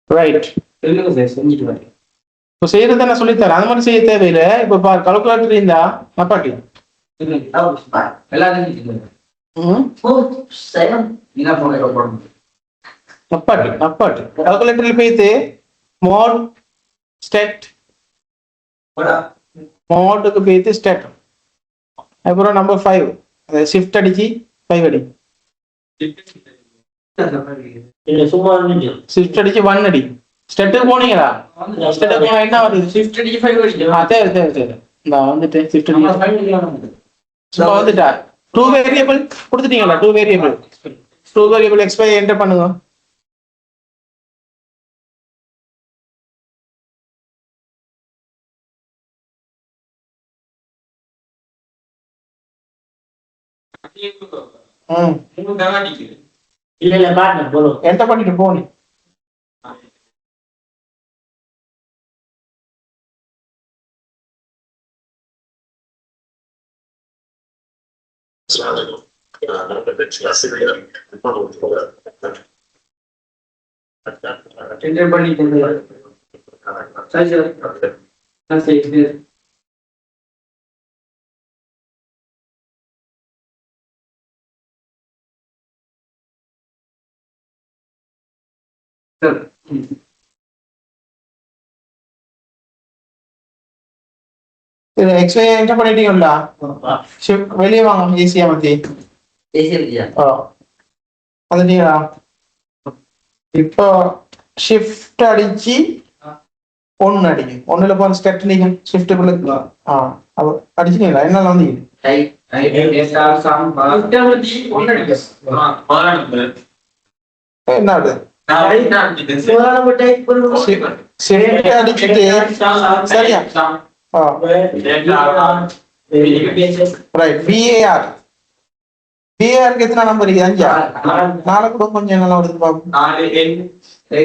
ரைட். இப்போ செய்யறத நான் சொல்லித்தரேன். அது மாதிரி செய்ய தேவையில்லை. இப்போ கால்குலேட்டர் இருந்தா நப்பாட்டி நப்பாட்டி நப்பாட்டி கால்குலேட்டர்ல போயிட்டு மோட் ஸ்டெட் மோடுக்கு போயிட்டு ஸ்டெட். அப்புறம் நம்பர் 5 ஷிஃப்ட் அடிச்சு 5 அடி. சும்மா ஷிஃப்ட் அடிச்சு 1 அடி. ஸ்டெட்டுக்கு போனீங்களா? ஸ்டெட்டுக்கு போனா என்ன வருது? ஷிஃப்ட் அடிச்சு 5 அடிச்சு. சரி நான் வந்துட்டு ஷிஃப்ட் அடிச்சு சும்மா வந்துட்டா. 2 வேரியபிள் கொடுத்துட்டீங்களா? 2 வேரியபிள் xy என்டர் பண்ணுங்க. இல்ல பாருங்க போதும். என்டர் பண்ணிட்டு போனி. என்டர் பண்ணிட்டு சரி. xy என்டர் பண்ணிட்டீங்களா? வெளியே வாங்க ஈஸியா மத்தி. வந்துட்டீங்களா? இப்போ ஷிஃப்ட் அடிச்சு 1 அடிங்க. 1ல போன ஸ்டெட் நீங்க ஷிஃப்ட் அடிச்சிட்டீங்களா? என்ன வந்தீங்க? என்னது ஷிஃப்ட் அடிச்சுட்டு சரியா? ரைட். பிஏஆருக்கு எத்தனை நம்பர் இருக்கு? 5. நாளை கூட கொஞ்சம் நல்லா வருது பாப்போம். 6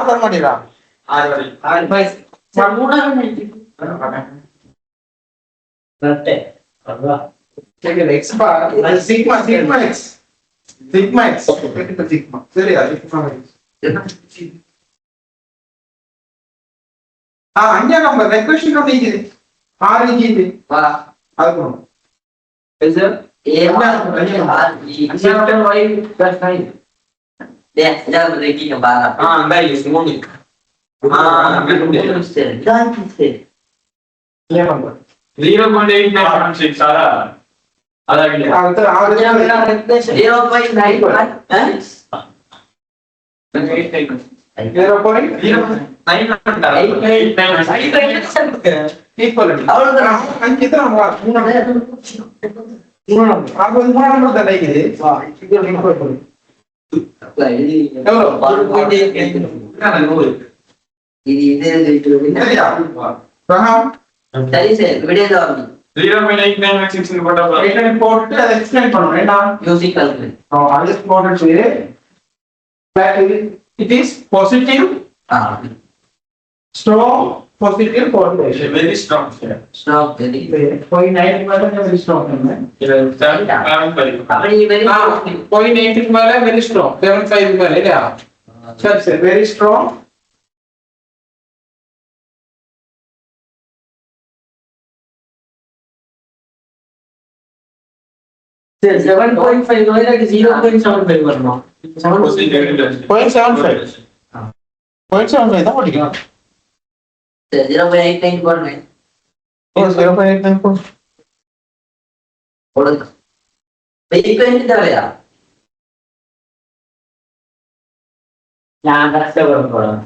வர மாட்டேங்கிறா. அஞ்சாம் நம்பர் ரெக்வெஸ்ட் பண்ணிக்குது 6 இது அது போணும். It is positive, strong positive correlation. Very strong. Strong, very. 0.9 very strong. 0.8 very strong. 0.5 very strong. Sir, 7.5 like 0.75 வரணும். 0.75 தான் படிக்கலாம். 0.89 போடுங்க. 0.89 போடு. போடுங்க. வெயிட் தேவையா? நான் கஷ்டப்படும் போறேன்.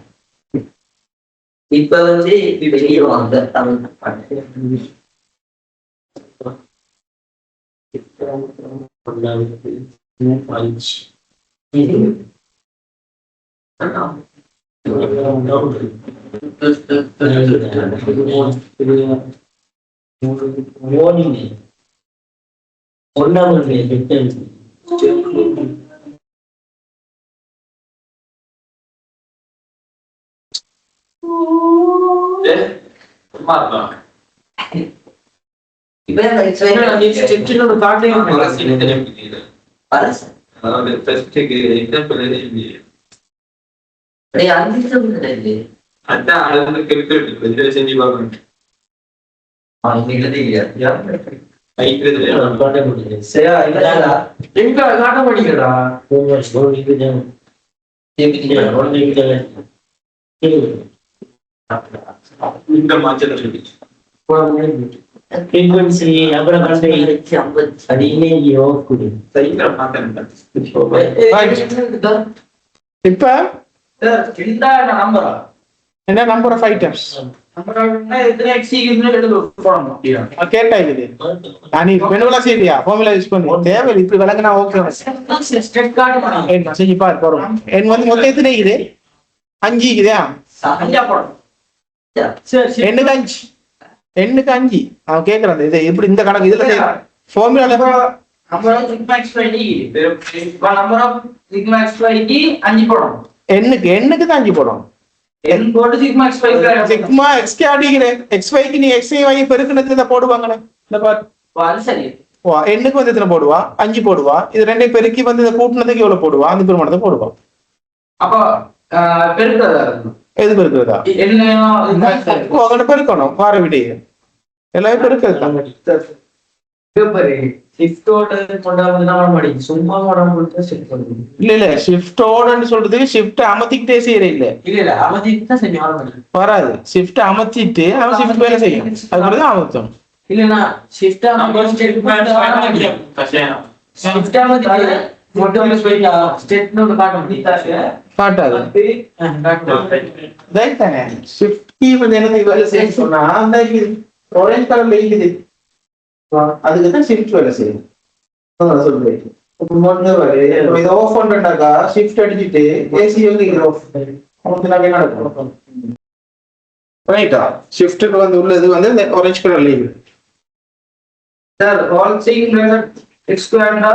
இப்ப வந்து வெளியே வாங்க தமிழ் பாட்டு. சரியா இல்லடா எங்க காட்ட மாட்டேங்கிறடா இந்த மாச்சல frequency அப்புறம் வந்து 50 அடியிலே யோகுடி சைக்கிள் மாத்தேன் இப்ப இந்த நம்பரா என்ன நம்பர் ஆஃப் ஐட்டம்ஸ் நம்பர்னா எத்தனை எக்ஸிக்யூஷன் எடுத்து போடணும் கேட்டா இது நீ மெனுவலா செய்வியா ஃபார்முலா யூஸ் பண்ணி தேவை இப்படி விளங்குனா ஓகே ஸ்டேட் கார்டு செஞ்சு பாரு போறோம் என் வந்து மொத்தம் எத்தனை இது 5 இருக்குதா அஞ்சா போடணும் சரி எண்ணுக்கு 5 எண்ணுக்கு 5 அவன் கேக்குறான் இது இப்படி இந்த கணக்கு இதுல ஃபார்முலால number of sigma x by d number of sigma x by d 5 போடணும் எண்ணுக்கு தான் 5 போடும் n போட்டு sigma x by sigma X K அடிக்கிற எக்ஸ் வைக்கு நீ எக்ஸ் y பெருக்குனது இத போடுவாங்கனே இந்த பார் அது சரி வா எண்ணுக்கு வந்து எத்தனை போடுவா 5 போடுவா இது ரெண்டையும் பெருக்கி வந்து இத கூட்டுனதுக்கு எவ்வளவு போடுவா அந்த பெருமானத்தை போடுவா அப்ப பெருக்குறதா எது பெருக்குறதா என்ன உங்கள்ட்ட பெருக்கணும் வார விடிய எல்லாமே பெருக்கிறது சும்மா ஷிஃப்ட் பண்ணுங்க இல்ல ஷிஃப்ட் ஓடன்னு சொல்றதுக்கு ஷிஃப்ட் அமர்த்திக்கிட்டே செய்யற இல்ல இல்ல அவதிக்கு செஞ்சு வர மாட்டேன் வராது ஷிஃப்ட் அமர்த்திட்டு அவன் ஷிஃப்ட் வேலை செய்யும் அதுதான் அமர்த்தம் இல்லனா ஷிஃப்ட் ஷிஃப்ட் மட்டும் ஸ்டேட்மென்ட் காட்ட முடியாது காட்டாது தானே ஷிஃப்ட் கீ வந்து என்ன வேலை செய்ய சொன்னா அந்த ஆரஞ்சு கலர்ல இருக்குது அதுக்கு தான் ஷிஃப்ட் வேலை செய்யும் சொல்றேன் இதை ஆஃப் பண்றேன்னாக்கா ஷிஃப்ட் அடிச்சுட்டு ஏசி வந்து இது ஆஃப் நடக்கும் ரைட்டா ஷிஃப்ட்டுக்கு வந்து உள்ளது வந்து இந்த ஆரஞ்சு கலர்ல இருக்குது சார் ஆல் சீங் எக்ஸ் ஸ்கொயர்டா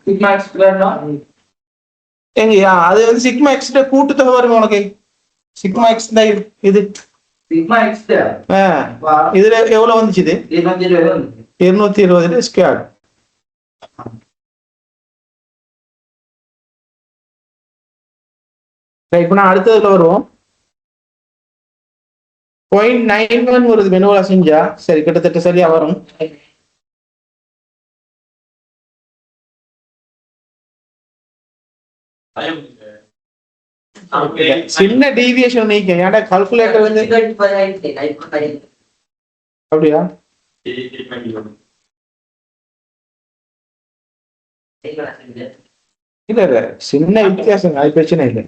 சிக்மா எக்ஸ் ஸ்கொயர்டா எங்கயா அது வந்து சிக்மா எக்ஸ் கூட்டுத்தொகை வரும் உனக்கு சிக்மா எக்ஸ் தான் இது சிக்மா எக்ஸ் இதுல எவ்வளவு வந்துச்சு இது 220 ஸ்கொயர் இப்ப நான் அடுத்ததுல வருவோம் 0.91 வருது மெனுவலா செஞ்சா சரி கிட்டத்தட்ட சரியா வரும் சின்ன டீவியேஷன் நீக்க ஏன்டா கால்குலேட்டர் வந்து அப்படியா இல்ல சின்ன வித்தியாசம் அது பிரச்சனை இல்லை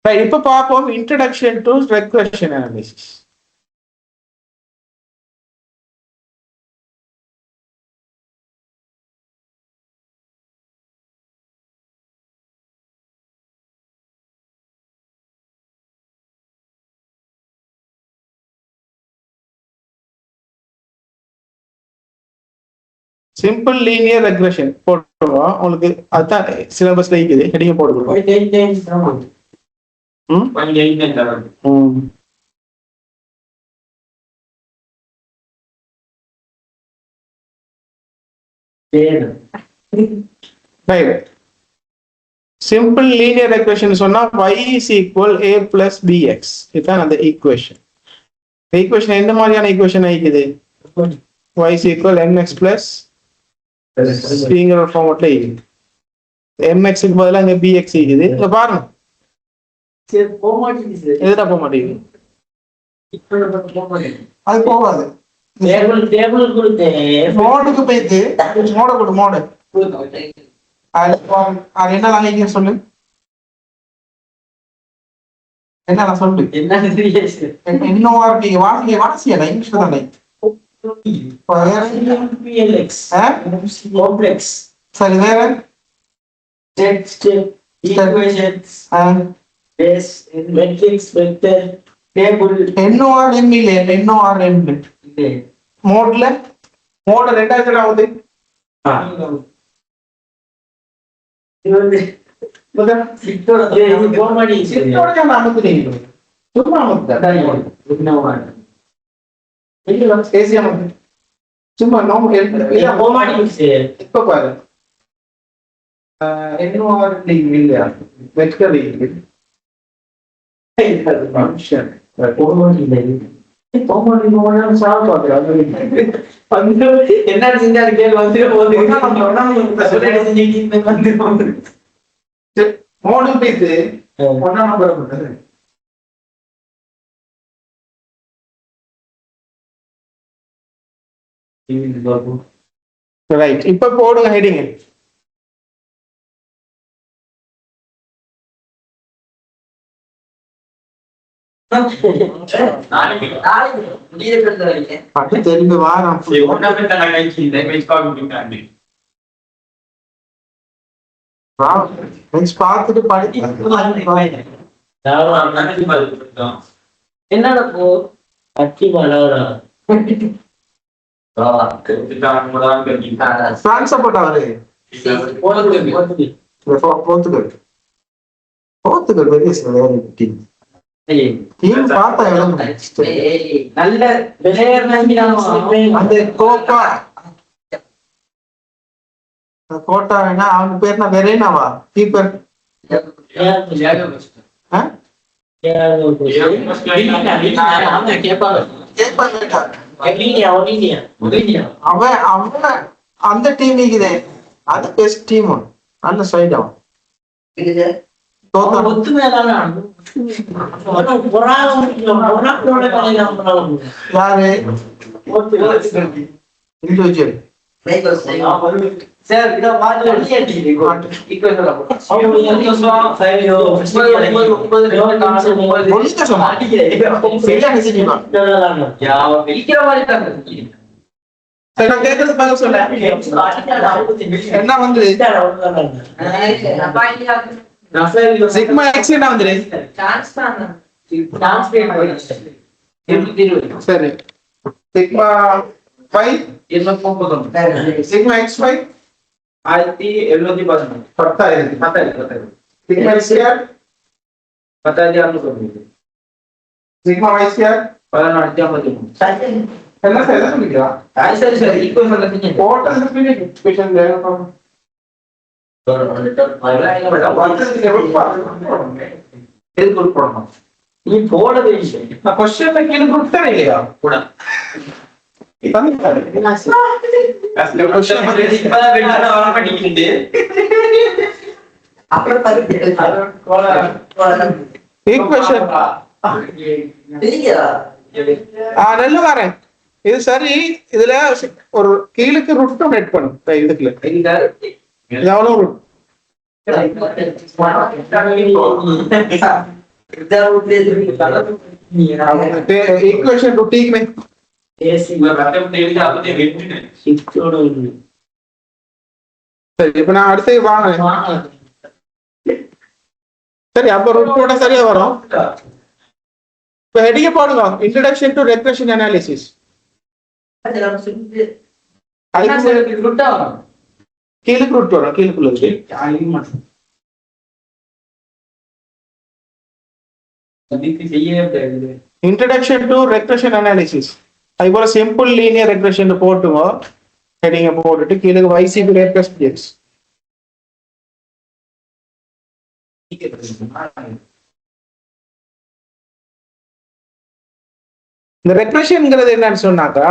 இப்ப பார்ப்போம் introduction to regression analysis simple linear regression போட்டுருவோம் உங்களுக்கு அதுதான் சிலபஸ்ல இருக்குது ஹெடிங் போட்டுருவோம் சிம்பிள் லீனியர் ரெக்ரெஷன் சொன்னா y is equal a plus bx இதுதான் அந்த ஈக்குவேஷன் ஈக்குவேஷன் எந்த மாதிரியான ஈக்குவேஷன் ஆயிக்குது y is equal mx plus ஸ்பிரிங்கர் ஃபார்மட்ல இருக்குது mx க்கு பதிலா இங்க bx இருக்குது இங்க பாருங்க சரி போக மாட்டேங்குது எதுடா போக மாட்டேங்குது அது போகாது டேபிள் கொடுத்து மோடுக்கு போயிட்டு மோட கொடு மோடு அது என்ன லாங்குவேஜ் சொல்லு என்ன சொல்லு இன்னும் வாசியடா இங்கிலீஷ்ல தானே சரி வேற மோட்ல மோட ரெண்டாவது ஆகுது சும்மா இப்ப பாரு என்ன செஞ்சாரு கேள்வி வந்து மூணு பீஸ் ஒன்னா நம்பர் ரைட் இப்ப போடுங்க ஹெடிங். பட்டு தெரிந்து வாரம் பார்த்துட்டு படி என்னடா போ அட்டி மலவரா பிரான்ஸ் சப்போர்ட் அவரு போர்த்துகல் பெரிய டீம் டீம் பார்த்தா நல்ல அந்த கோட்டா வேணா அவனுக்கு பேர் நான் வெரேனாவா கீப்பர் அவன் அந்த டீம் இருக்குதே அது பெஸ்ட் டீம் அந்த சைடு அவன் யாரு இண்டிவிஜுவல் சார் இத பாத்து என்ன வந்து சிக்மா எக்ஸ் என்ன வந்து சரி sigma 5 sigma X 5 10,711 sigma X square 10,690 sigma y square 1453 என்ன சார் எதை சொல்லிக்கிறா சரி சரி ஈக்குவேஷன்ல டோட்டல் ஈக்குவேஷன் வேணும் நீ போடவே இல்லை கொஸ்டின்ல கீழே கொடுத்தானே இல்லையா கூட நல்ல வரேன் இது சரி. இதுல ஒரு கீழுக்கு ரூட் நெட் பண்ணும் இதுக்குள்ள எவ்வளவு ரூட் इक्वेशन टू ठीक में சரி இப்ப நான் அடுத்து வாங்க சரி அப்ப ரூட்டோட சரியா வரும். இப்ப ஹெடிங்க போடுங்க இன்ட்ரோடக்ஷன் டு ரெக்ரெஷன் அனாலிசிஸ். கீழுக்கு ரூட் வரும் கீழுக்குள்ள introduction to regression analysis. அது போல சிம்பிள் லீனியர் ரெக்ரெஷன் போட்டுங்க ஹெடிங்க போட்டுட்டு கீழே YCB லேட்டஸ்ட் ஜெட்ஸ் இந்த ரெக்ரெஷன்ங்கிறது என்னன்னு சொன்னாக்கா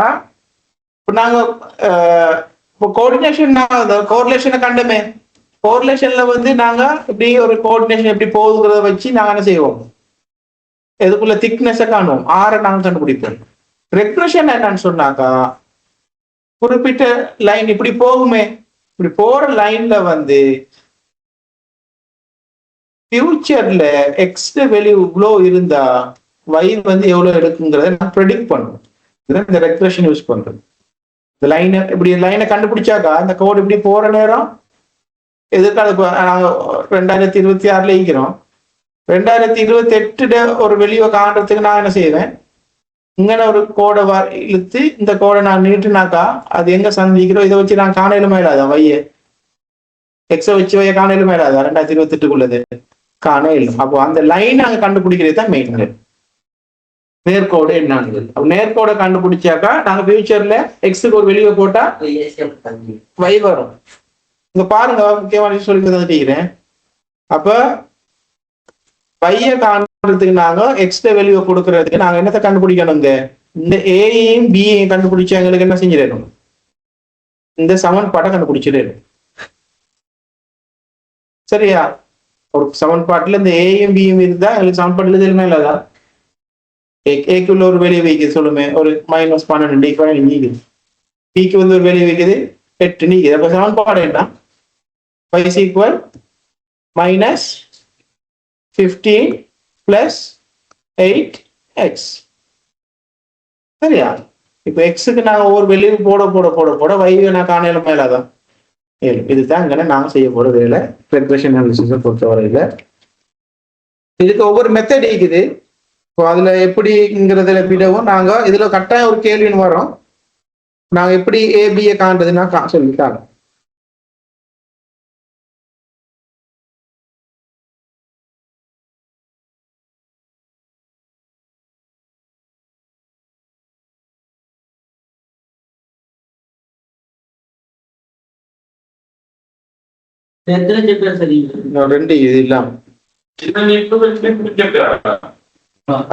இப்போ நாங்க இப்போ கோஆர்டினேஷன் கோரிலேஷனை கண்டமே கோரிலேஷன்ல வந்து நாங்க இப்படி ஒரு கோஆர்டினேஷன் எப்படி போகுதுங்கிறத வச்சு நாங்க என்ன செய்வோம் எதுக்குள்ள திக்னஸை காணுவோம் ஆரை நாங்க கண்டுபிடிப்போம். ரெக்ரெஷன் என்னன்னு சொன்னாக்கா குறிப்பிட்ட லைன் இப்படி போகுமே இப்படி போற லைன்ல வந்து ஃபியூச்சர்ல எக்ஸ் வேல்யூ இவ்வளோ இருந்தா y வந்து எவ்வளவு எடுக்குங்கிறத நான் ப்ரெடிக்ட் பண்ணுவோம். இதுதான் இந்த ரெக்ரெஷன் யூஸ் பண்றது. இந்த லைனை இப்படி லைனை கண்டுபிடிச்சாக்கா இந்த கோடு இப்படி போற நேரம் எதிர்கால நாங்க 2026 இருக்கிறோம் 2028 ஒரு வெளியே காண்றதுக்கு நான் என்ன செய்வேன் இங்கே ஒரு கோடை இழுத்து இந்த கோடை நான் நீட்டுனாக்கா அது எங்க சந்திக்கிறோம் இதை வச்சு நான் காணையிலுமே இல்லாத வைய எக்ஸை வச்சு வைய காணையிலுமே இல்லாத 2028க்குள்ளது காணையில். அப்போ அந்த லைன் நாங்கள் கண்டுபிடிக்கிறது தான் மெயின் நேர்கோடு என்னன்னு. அப்போ நேர்கோடை கண்டுபிடிச்சாக்கா நாங்க ஃபியூச்சர்ல எக்ஸுக்கு ஒரு வெளியே போட்டா வை வரும். இங்க பாருங்க முக்கியமான சொல்லி தந்துட்டீங்கிறேன். அப்ப பைய காண்றதுக்கு நாங்க எக்ஸ்ட்ரா வேல்யூ கொடுக்கறதுக்கு நாங்க என்னத்தை கண்டுபிடிக்கணும் இந்த ஏயும் பியையும் கண்டுபிடிச்சா எங்களுக்கு என்ன செஞ்சிடணும், இந்த சமன்பாட்டை கண்டுபிடிச்சிடணும். சரியா? ஒரு சமன்பாட்டுல இந்த ஏயும் பியும் இருந்தா எங்களுக்கு சமன்பாட்டுல தெரியுமா இல்லாதா? ஏக்குள்ள ஒரு வெளியே வைக்குது சொல்லுமே, ஒரு -12 நீக்குது. பிக்கு வந்து ஒரு வெளியே வைக்குது 8 நீக்குது. அப்ப சமன்பாடு என்ன? y is equal -15 plus 8x. சரியா? இப்ப எக்ஸுக்கு நாங்க ஒவ்வொரு வெளியே போட போட போட போட y நான் காணல மேலாதான். இதுதான் இங்கே நாங்க செய்ய போற வேலை ரெக்ரெஷன் அனாலிசிஸை பொறுத்தவரையில. இதுக்கு ஒவ்வொரு மெத்தட் இருக்குது. அதுல எப்படிங்கிறதுல விடவும் நாங்க இதுல கட்டாயம் ஒரு கேள்வின்னு வரோம். நாங்க எப்படி ஏபியை காண்றதுன்னா சொல்லிட்டாங்க. ரெண்டு இது இல்லாம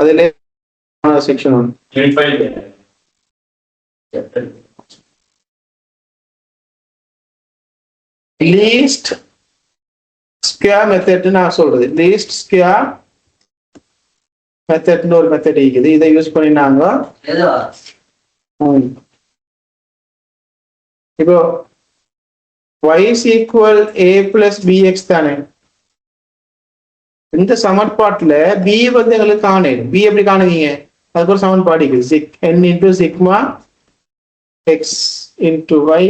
அதுல செக்ஷன் 1 லீஸ்ட் ஸ்கொயர் மெத்தட் நான் சொல்றது. லீஸ்ட் ஸ்கொயர் மெத்தட்னு ஒரு மெத்தட் இருக்குது. இதை யூஸ் பண்ணினாங்க. இப்போ y is equal a plus bx தானே. இந்த சமன்பாட்டுல b வந்து எங்களுக்கு காணும். b எப்படி காணுவீங்க? அதுக்கு ஒரு சமன்பாடு இருக்குது. n into sigma x into y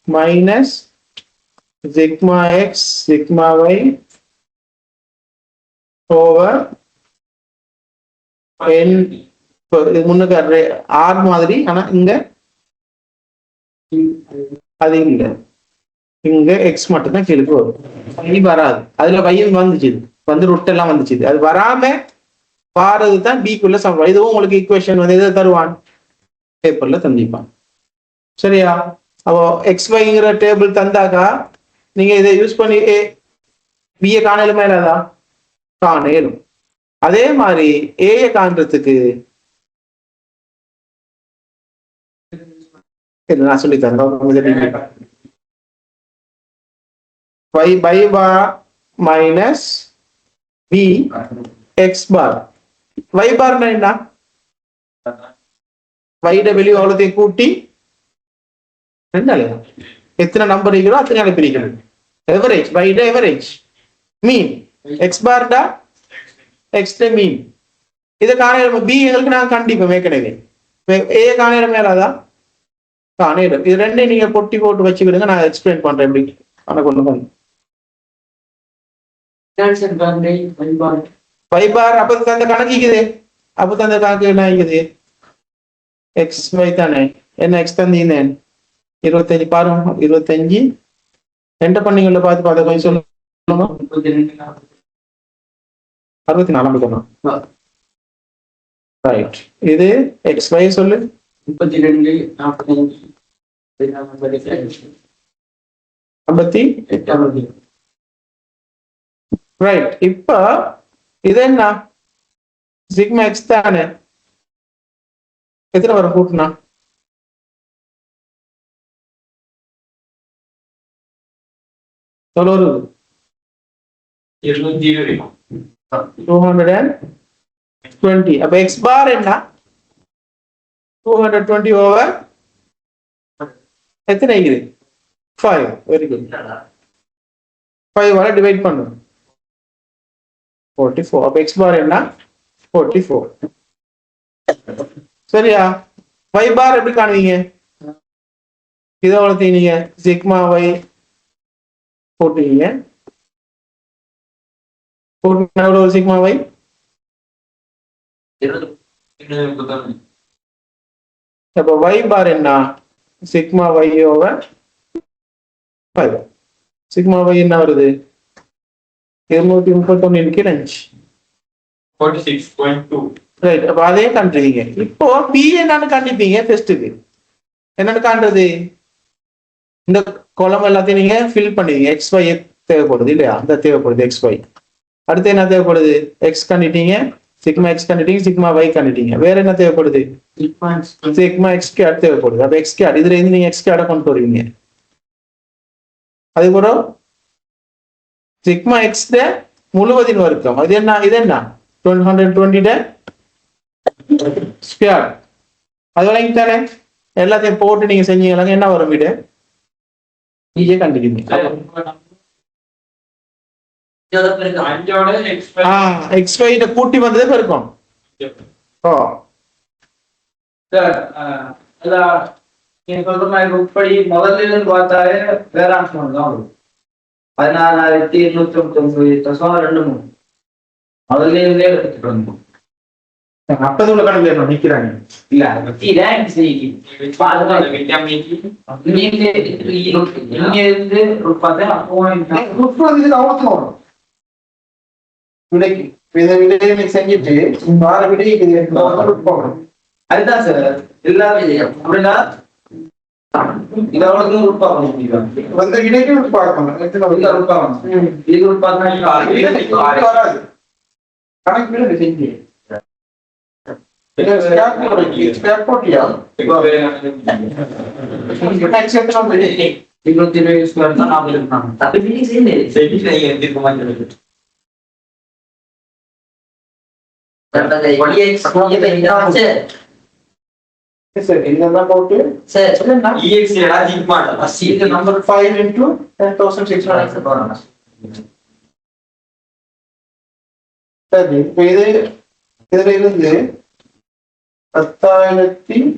minus sigma x sigma y over n. முன்னுக்கு r மாதிரி, ஆனா இங்க அது இல்லை. இங்க எக்ஸ் மட்டும் தான் கீழே வரும், y வராது. அதுல y வந்துச்சு, வந்து ரூட் எல்லாம் வந்துச்சு. அது வராம பாரது தான் பிக்குள்ள சமன்பாடு. இதுவும் உங்களுக்கு ஈக்குவேஷன் வந்து எதை தருவான், பேப்பர்ல தந்திப்பான். சரியா? அப்போ எக்ஸ் வைங்கிற டேபிள் தந்தாக்கா நீங்க இதை யூஸ் பண்ணி பிஏ காணலுமே இல்லாதா? காணலும். அதே மாதிரி ஏயை காண்றதுக்கு நான் சொல்லித்தரேன். y by bar minus b x bar. y bar என்ன? y w அவ்வளோத்தையும் கூட்டி எத்தனை நம்பர் இருக்கிறோம் அத்தனை பிரிக்கணும். எவரேஜ், y எவரேஜ், மீன். x bar டா x மீன். இதை காண b எங்களுக்கு நாங்கள் கண்டிப்போம் ஏற்கனவே. a காண மேலாதான் காணேடும். இது ரெண்டையும் நீங்க பொட்டி போட்டு வச்சுக்கிடுங்க. நான் எக்ஸ்பிளைன் பண்றேன் எப்படி கணக்கு ஒண்ணு பண்ணு. வைபார் அப்ப தந்த கணக்கிக்குது. அப்ப தந்த கணக்கு என்ன ஆகிக்குது? எக்ஸ் வை தானே. என்ன எக்ஸ் தந்தீங்க? 25 பாருங்க. 25 என்ட பண்ணீங்கல்ல, பார்த்து பார்த்து கொஞ்சம் சொல்லுங்க. 64 ரைட். இது எக்ஸ் வை சொல்லு. 32 45 58 ரைட். இப்ப இது என்ன? சிக்மா எக்ஸ் தானே. எத்தனை வரும் கூட்டினா? எவ்வளவு வருது? 220. அப்ப எக்ஸ் பார் என்ன? 220 ஓவர் எத்தனை ஆகுது? 5. Very good. 5 வரை டிவைட் பண்ணும் 44. அப்ப எக்ஸ் பார் என்ன? 44. சரியா? y பார் எப்படி காணுவீங்க? இதை வளர்த்தீங்க நீங்க சிக்மா y போட்டுவீங்க. எவ்வளவு சிக்மா y? அப்ப y பார் என்ன? Sigma y over 5. Sigma y என்ன வருது? 231 46.2. ரைட். அப்ப அதே கண்டுவீங்க. இப்போ பி என்னன்னு கண்டிப்பீங்க. டெஸ்ட்டுக்கு என்னன்னு காண்றது? இந்த கொலம் எல்லாத்தையும் நீங்க ஃபில் பண்ணுவீங்க. எக்ஸ் ஒய் தேவைப்படுது இல்லையா? அந்த தேவைப்படுது எக்ஸ் ஒய். அடுத்து என்ன தேவைப்படுது? எக்ஸ் கண்டிட்டீங்க, சிக்மா எக்ஸ் கண்டுட்டீங்க, சிக்மா y கண்டுட்டீங்க. வேற என்ன தேவைப்படுது? சிக்மா எக்ஸ் கேட் தேவைப்படுது. அப்ப எக்ஸ் கேட் இதுல இருந்து நீங்க எக்ஸ் கேட கொண்டு வருவீங்க. அதுக்கப்புறம் சிக்மா எக்ஸ் முழுவதின் வர்க்கம். அது என்ன? இது என்ன? 120 ஸ்கொயர். அது வரைக்கும் தானே எல்லாத்தையும் போட்டு நீங்க செஞ்சீங்க என்ன வரும்? வீடு ஈஸியா கண்டுக்கிறீங்க. எக்ஸ் ஒய் கூட்டி வந்ததே பெருக்கும். ஓ நீங்க சொல்ற மாதிரி உட்படி முதல்ல இருந்து பார்த்தாலே வேற ஆன்சர் தான் வரும். 16,293 முதல்ல இருந்தே எடுத்துட்டு வந்தோம். அப்பது உள்ள கணக்குல நிக்கிறாங்க இல்ல ரேங்க் செய்யி பாருங்க இங்க இருந்து பார்த்தா வரும் விலைக்கு இதை விலையை செஞ்சுட்டு வார விலைக்கு அதுதான் சார் எல்லாரும் அப்படின்னா இதோட உட்பாக்கணும் வந்த விலைக்கு உட்பாக்கணும் இது உட்பாக்கணும் வராது கணக்கு விலை செஞ்சு number 5 into 10,600. சரி இப்போ இதுல இருந்து 10,600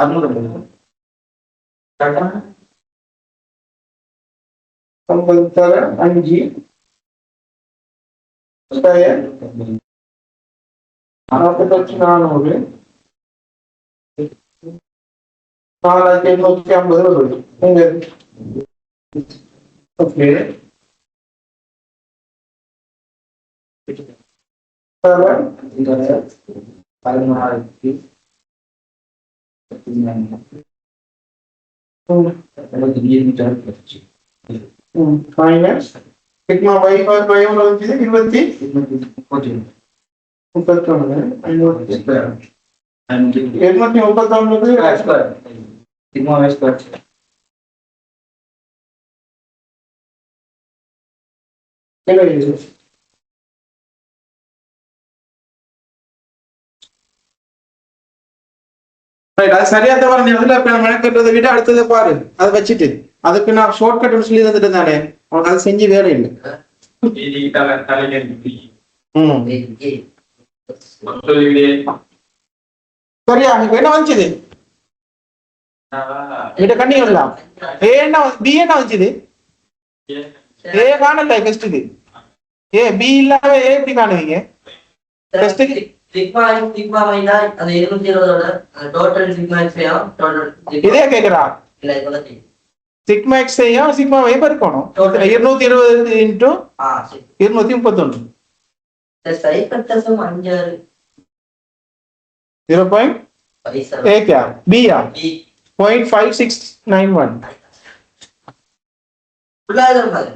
5 48,400 4,850 வருது. ஓகே 16,000 minus sigma y எவ்வளவு வந்துச்சு? 231 sigma y square அது சரியா தவிர மெனக்கட்டுறதை விட அடுத்ததை பாரு. அதை வச்சுட்டு அதுக்கு நான் ஷார்ட் கட் சொல்லி தந்துட்டு தானே உனக்கு அதை செஞ்சு வேற இல்லை. சரியா இப்ப என்ன வந்துச்சு? இட கண்ணிக்கலாம் ஏ என்ன பி என்ன வந்துச்சு? ஏ காணல ஃபர்ஸ்ட் இது ஏ பி இல்லாம ஏ எப்படி காணுவீங்க? ஃபர்ஸ்ட் சிக்மா y தான் அது 220 டோட்டல் சிக்மா x டோட்டல் இதே கேக்குறா இல்ல இதெல்லாம் சிக்மா x ஐயும் சிக்மா y பெருக்கணும். 220 into 231 சை கட்டசம் 5 0.5 a क्या b या 0.5691 புள்ளாதம் பாரு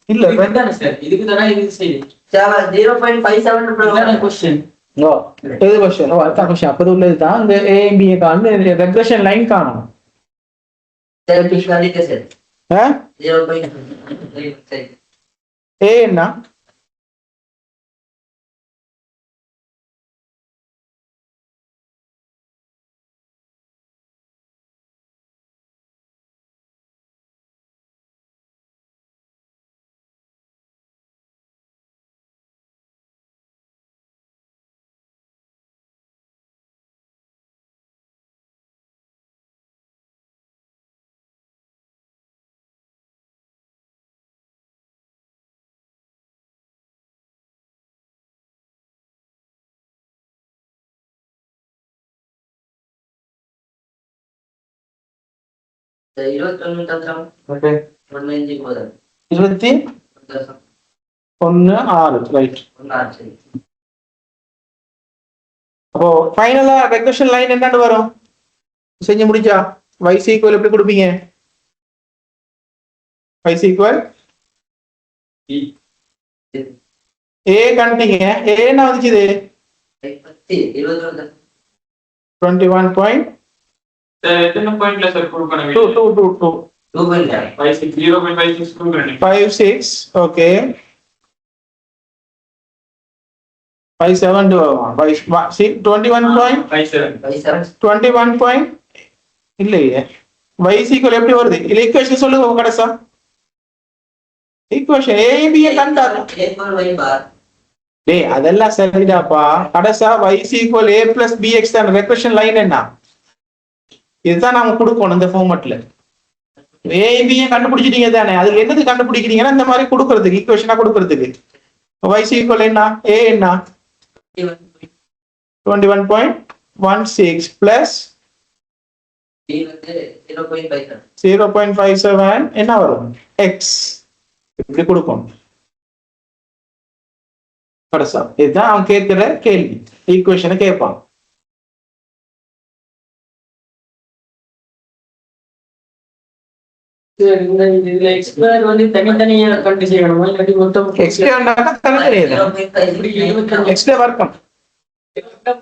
இல்ல இதுதானே சார் இதுக்கு தானே இது சரி 0.57 क्वेश्चन ஓ இது क्वेश्चन ஓ அதான் क्वेश्चन அப்பது உள்ளது தான் இந்த a b காணு ரெக்ரெஷன் லைன் காணும். சரி கண்டிப்பா சார் 0.5 a என்ன சரி 21 தந்திரம் ஓகே 15 போதா 21 6 ரைட் 1 சரி. அப்போ ஃபைனலா ரெக்ரெஷன் லைன் என்னன்னு வரும் செஞ்சு முடிச்சா y ஈக்குவல் எப்படி கொடுப்பீங்க? y ஈக்குவல் ஏ கண்டிங்க ஏ என்ன வந்துச்சு இது 21.2 சார் எத்தனை பாயிண்ட்ல சார் கொடுக்கணும் 56 ஓகே 572 21 பாயிண்ட் இல்லையே y ஈக்குவல் எப்படி வருது இல்ல ஈக்குவேஷன் சொல்லுங்க கடைசா ஈக்குவேஷன் a b கண்டாரு டேய் அதெல்லாம் சரிடாப்பா கடைசா y equal a plus bx தான் ரெக்வெஷன் லைன் என்ன இதுதான் நாம கொடுக்கணும் இந்த ஃபார்மட்ல a b கண்டுபிடிச்சிட்டீங்க தானே அதுல என்னது கண்டுபிடிக்கிறீங்கன்னா இந்த மாதிரி கொடுக்கிறதுக்கு ஈக்குவேஷனா கொடுக்கிறதுக்கு y ஈக்குவல் என்ன a என்ன 21.16 plus 0.57 என்ன வரும் x இப்படி கொடுக்கும் கடைசா இதுதான் அவன் கேட்கிற கேள்வி ஈக்குவேஷனை கேட்பான் இதுல எக்ஸ்பிளர் வந்து தனித்தனியா கண்டு செய்யணுமா இல்லாட்டி மொத்தம் எக்ஸ்பிளர்னாக்கா தனித்தனியா எக்ஸ்பிளர் வர்க்கம்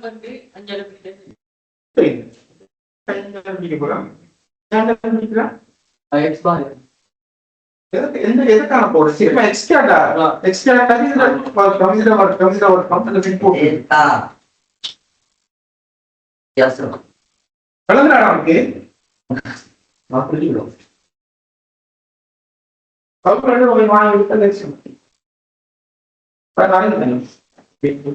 வந்து 5 எதுக்கான போடுது எக்ஸ்ட்ரா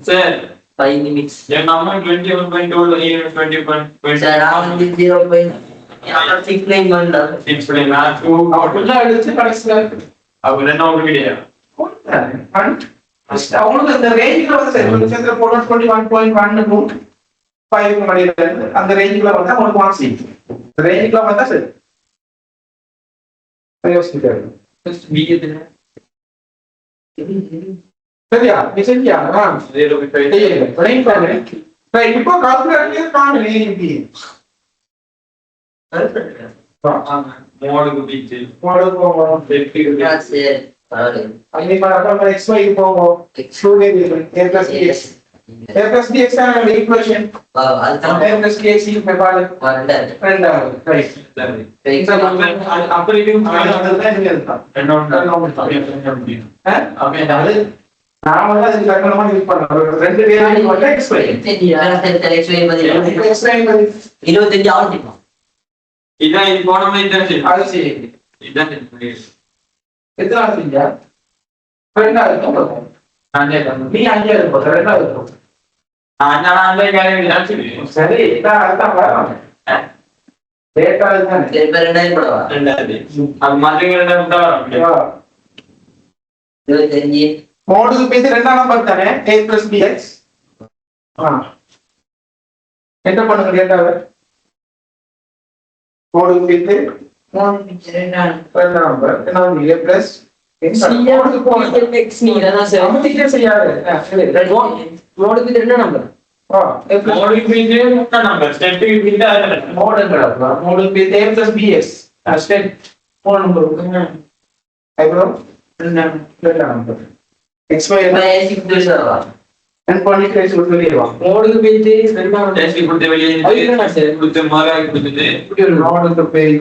சார் 5 minutes. என் அம்மா 21.2 20.20 Sir, around 0.6 பண்ணலாம். explain math அப்படிலாம் எடுத்து கடைசியில அவர் என்ன ஒரு வீடியோ அவங்களுக்கு இந்த ரேஞ்சில் வந்து சரி நிமிஷத்துல போனோம் 21.1 5 மணியில இருந்து அந்த ரேஞ்சுக்குள்ள வந்தா உங்களுக்கு மார்க்ஸ் இந்த ரேஞ்சுக்குள்ள வந்தா சரி யோசிக்காரு சரியா நீ செஞ்சியா இப்போ கால்குலேட்டர் காணுங்க மோடுக்கு பீச் Yeah, sir. அங்கே பாருங்க xy போவோம் a plus dx a plus dx ആണ് equation அதுதான் a plus dx க்கு பாரு ரெண்டாவது ரைட் அப்படி நாம வந்து அதுக்கு லக்கணமா யூஸ் பண்றோம் ரெண்டு வேரியபிள் மட்டும் xy இதான் இது போன மாதிரி இதான் அது சரி இதான் எத்தனை செஞ்சா ரெண்டாவது போடுறோம் நீ அஞ்சாவது போடுற ரெண்டாவது போடுற சரி அதான் வரும் டேட்டா தானே மோடுக்கு பேசி ரெண்டாம் நம்பர் தானே a plus bx என்ன பண்ணுங்க டேட்டாவை மோடுக்கு பேசி ரெண்டாம் நம்பர் என்ன வந்து a plus மோடுக்கு என்ன நம்பர் மோடுக்கு பேசி a plus bx step 4 number eyebrow ரெண்டாம் நம்பர் xy and quantity வெளியேவா மோடுக்கு போயிட்டு ரெண்டாம் டெஸ்ட் கொடுத்து வெளியே கொடுத்து மார்க் கொடுத்துட்டு மோடுக்கு பேசி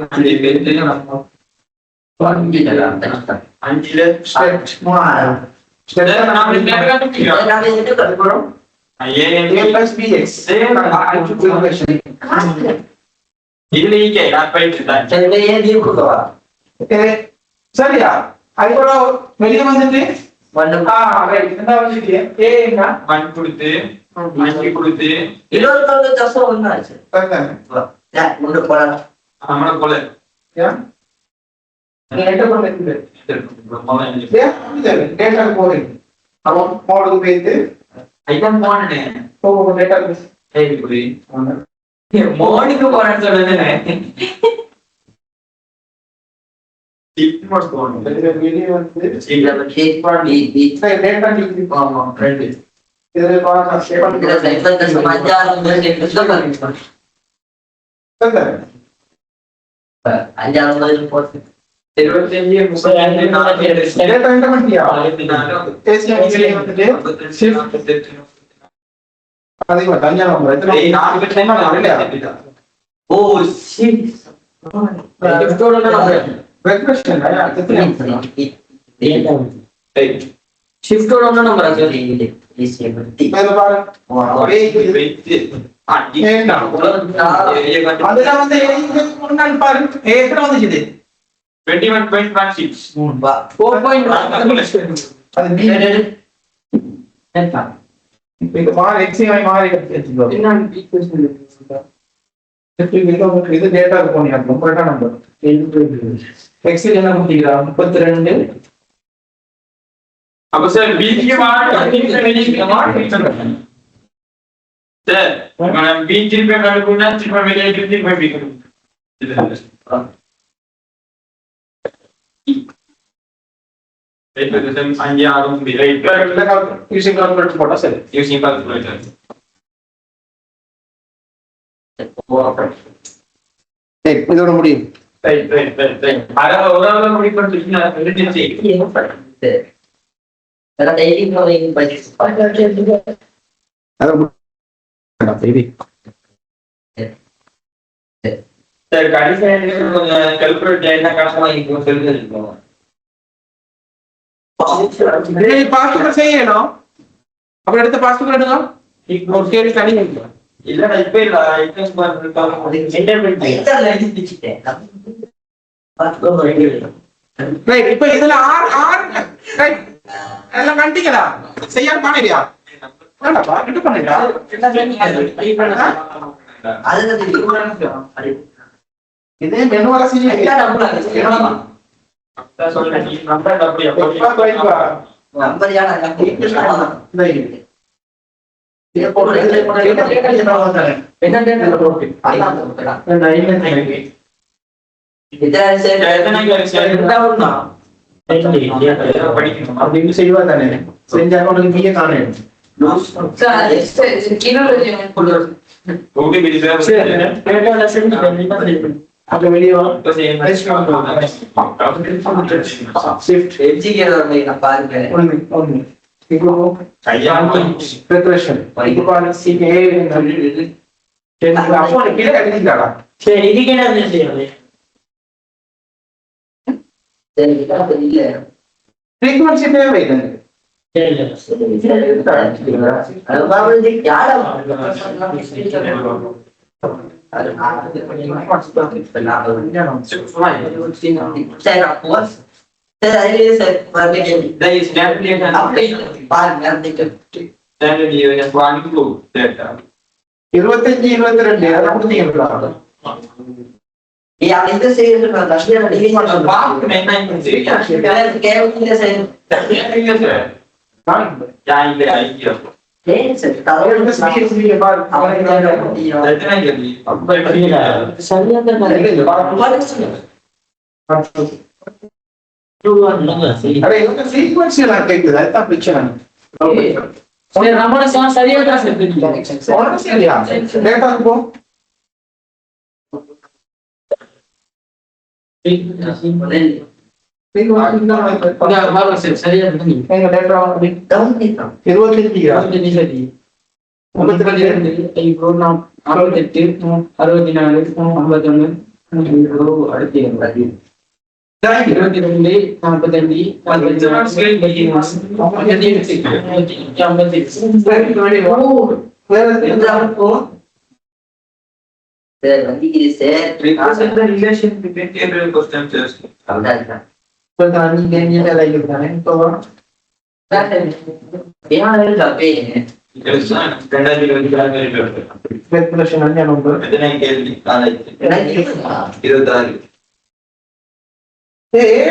5ல step 3 step a plus bx சரியா அதுக்கப்புறம் வெளியே வந்துட்டு ரைட் என்ன வந்துட்டு a என்ன 1 கொடுத்து 5 கொடுத்து நம்மள போல நீ என்ன பண்ணிட்டு டேட்டா போறீங்க அவன் மோடுக்கு போயிட்டு ஐட்டம் போனே டேட்டா மோனுக்கு போறேன்னு சொன்னேன் வெளியே வந்து டேட்டா ஆமா ரெண்டு இதுல 25 டேட்டா என்ன பண்ணியா ஏசிஎம் வந்துட்டு ஷிஃப்ட் அதிகமா தனியா நம்பர் எத்தனை ஓ ஷிட் ஷிஃப்டோட நம்பர் ரெக்வெஸ்ட் ஷிஃப்டோட நம்பர் அது மேல பாரு அதுல வந்து முன்னாடி பாரு எத்தனை வந்துச்சு 21.16 4.1 அது பி இது மாறி எக்ஸிஐ மாறி எடுத்துக்கோ இது டேட்டா இருக்கும் நீ ரொம்ப டேட்டா நம்பர் எக்ஸில் என்ன கொடுத்தீங்களா 32 அப்ப சார் பிஜி மார்க் சார் మనం பிஜி பே கண்டுபிடிச்சா திரும்ப வெளியே திரும்ப பிக்கணும் அங்கே ஆகும் யூசிங் கால்குலேட்டர் போட்டா சரி யூசிங் கால்குலேட்டர் இதோட முடியும் அத ஒரு ஆளா முடிப்பீங்க சார் கடைசியா கொஞ்சம் கால்குலேட் என்ன கஷ்டமா இருக்கும் சொல்லுங்க பாஸ்புக் செய்யணும் அப்புறம் எடுத்து பாஸ்புக் எடுங்க ஒரு கேள்வி தனி இல்ல இப்ப இல்ல ரைட் இப்ப இதுல ஆர் ரைட் எல்லாம் கண்டிங்களா செய்யாம பானையா வேண்டாப்பா கிட்ட பண்ணிடா இதே மெனுவால செய்ய செய்வா தானே செஞ்சா நீங்க காணும் அப்ப வெளியே இருபத்தஞ்சு 22 அதை கொடுத்தீங்க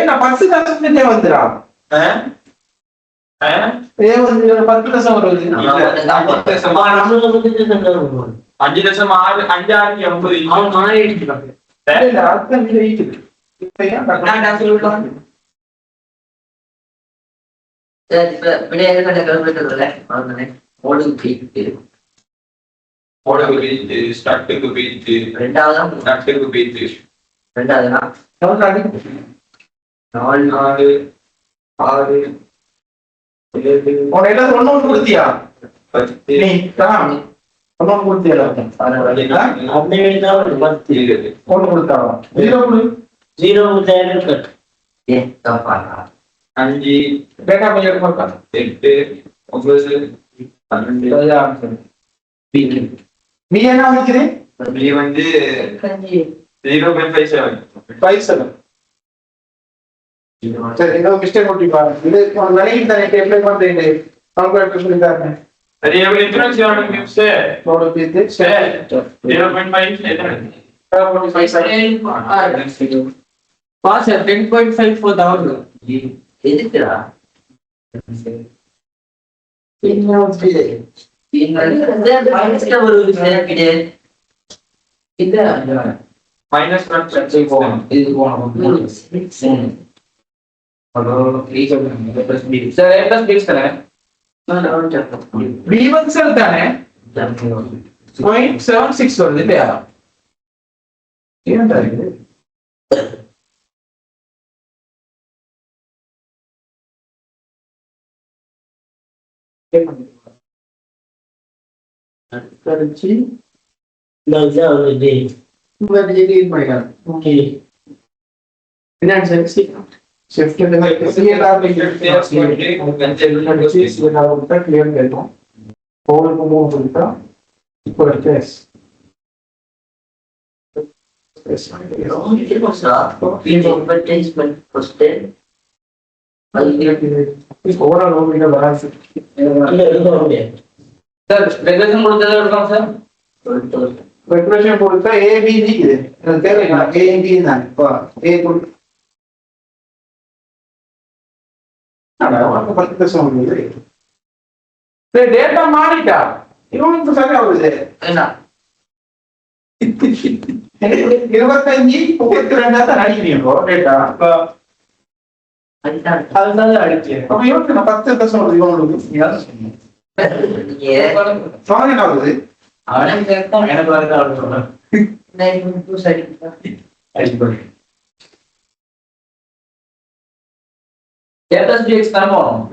நான் 10 காசுமே வந்துடா 10 லட்சம் வருது 5 லட்சம் 6 5 ரெண்டாவது 4 4 6 7 உனக்கு எல்லாம் ஒண்ணு கொடுத்தியா 10 நீ தான் ஒண்ணு கொடுத்தியா ஒண்ணு கொடுத்தாவா ஜீரோ கொடு 5 டேட்டா கொஞ்சம் எடுப்பா 8 9 12 நீ என்ன வந்துக்கிறேன் இது வந்து 0.57 57 சரி ஏதோ மிஸ்டேக் ஓட்டிப்பா இது நினைக்கிட்டு தானே அப்ளை பண்றேன் கால்குலேட்டர் சொல்லி தரேன் अरे अब इतना ज्यादा मिक्स है நோட பேத்து 0.5 Pass 10.5 for the hour. எதுக்குடா minus 1 போகும் இது போணும். Hello +B. Sir +B sir. B1 செல் தானே 0.76 வருது இல்லையா ஏன்டா இது கரெக்சி शिफ्ट क्लियर करता हूँ होल को मूव करता ऊपर टेस्ट ओवरऑल हो गया बड़ा சார் ரெகுலேஷன் கொடுத்தது எடுக்கலாம் சார். ரெகுலேஷன் கொடுத்தா ஏபிஜி இது எனக்கு தேவையா ஏபி தான் இப்போ ஏ கொடுத்து டேட்டா மாறிட்டா இவனுக்கு சரியா வருது என்ன 25 32 அடிக்கிறீங்க டேட்டா அதுதான் அடிக்கிறேன் அப்ப இவனுக்கு நான் 10 தசம் வருது இவனுக்கு சொன்ன என்ன வருது அவனுக்கு எனக்கு வரது அவனு சொல்றேன். +B தானே போகணும்.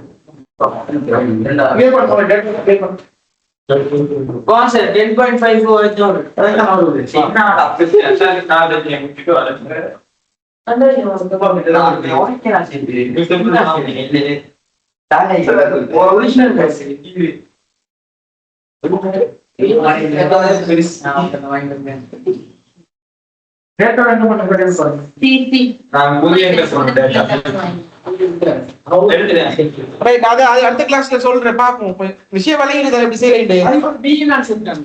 कौन से 10.5 को इग्नोर ना देखिए मुझे वाला अंदर ये मतलब और क्या चाहिए ओरिजिनल कैसे டேட்டா என்ன பண்ண நான் பூலியன் சொல்றேன் ரைட் அது அடுத்த கிளாஸ்ல சொல்றேன் பாப்போம் விஷயம் வளையிறது எப்படி செய்யறீங்க B நான் சொல்றேன்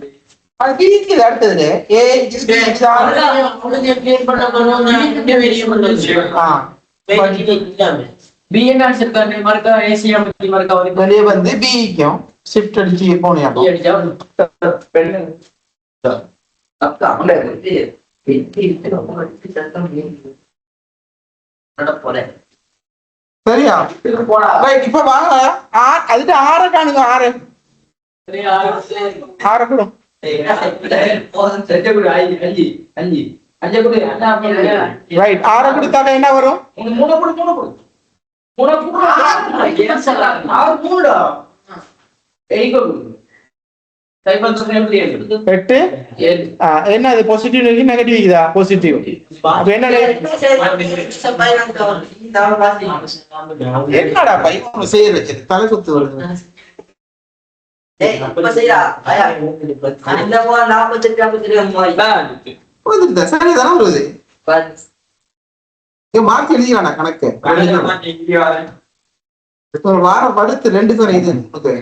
அது பிரிக்குது அடுத்தது ஏ B என்ன சொல்றேன் மார்க்கா ஏசியா பத்தி மார்க்கா வந்து வெளியே வந்து பிக்கும் ஷிஃப்ட் அடிச்சு போனியா அடிச்சா பெண்ணு அப்பா அவளே வந்து சரியா ரைட் இப்ப வாங்க அதுட்டு 6 காணுங்க 6 கூட ரைட் 6 கொடுத்தாக்க என்ன வரும் 8 என்ன அது பாசிட்டிவ் நெகட்டிவ் இதா பாசிட்டிவ் அப்ப என்ன என்னடா பையன் செய்ய வச்சது தலை சுத்து வருது சரிதானே வருது மார்க் எழுதிக்கலாம்டா கணக்கு ஒரு வாரம் படுத்து 2 குறை இது உனக்கு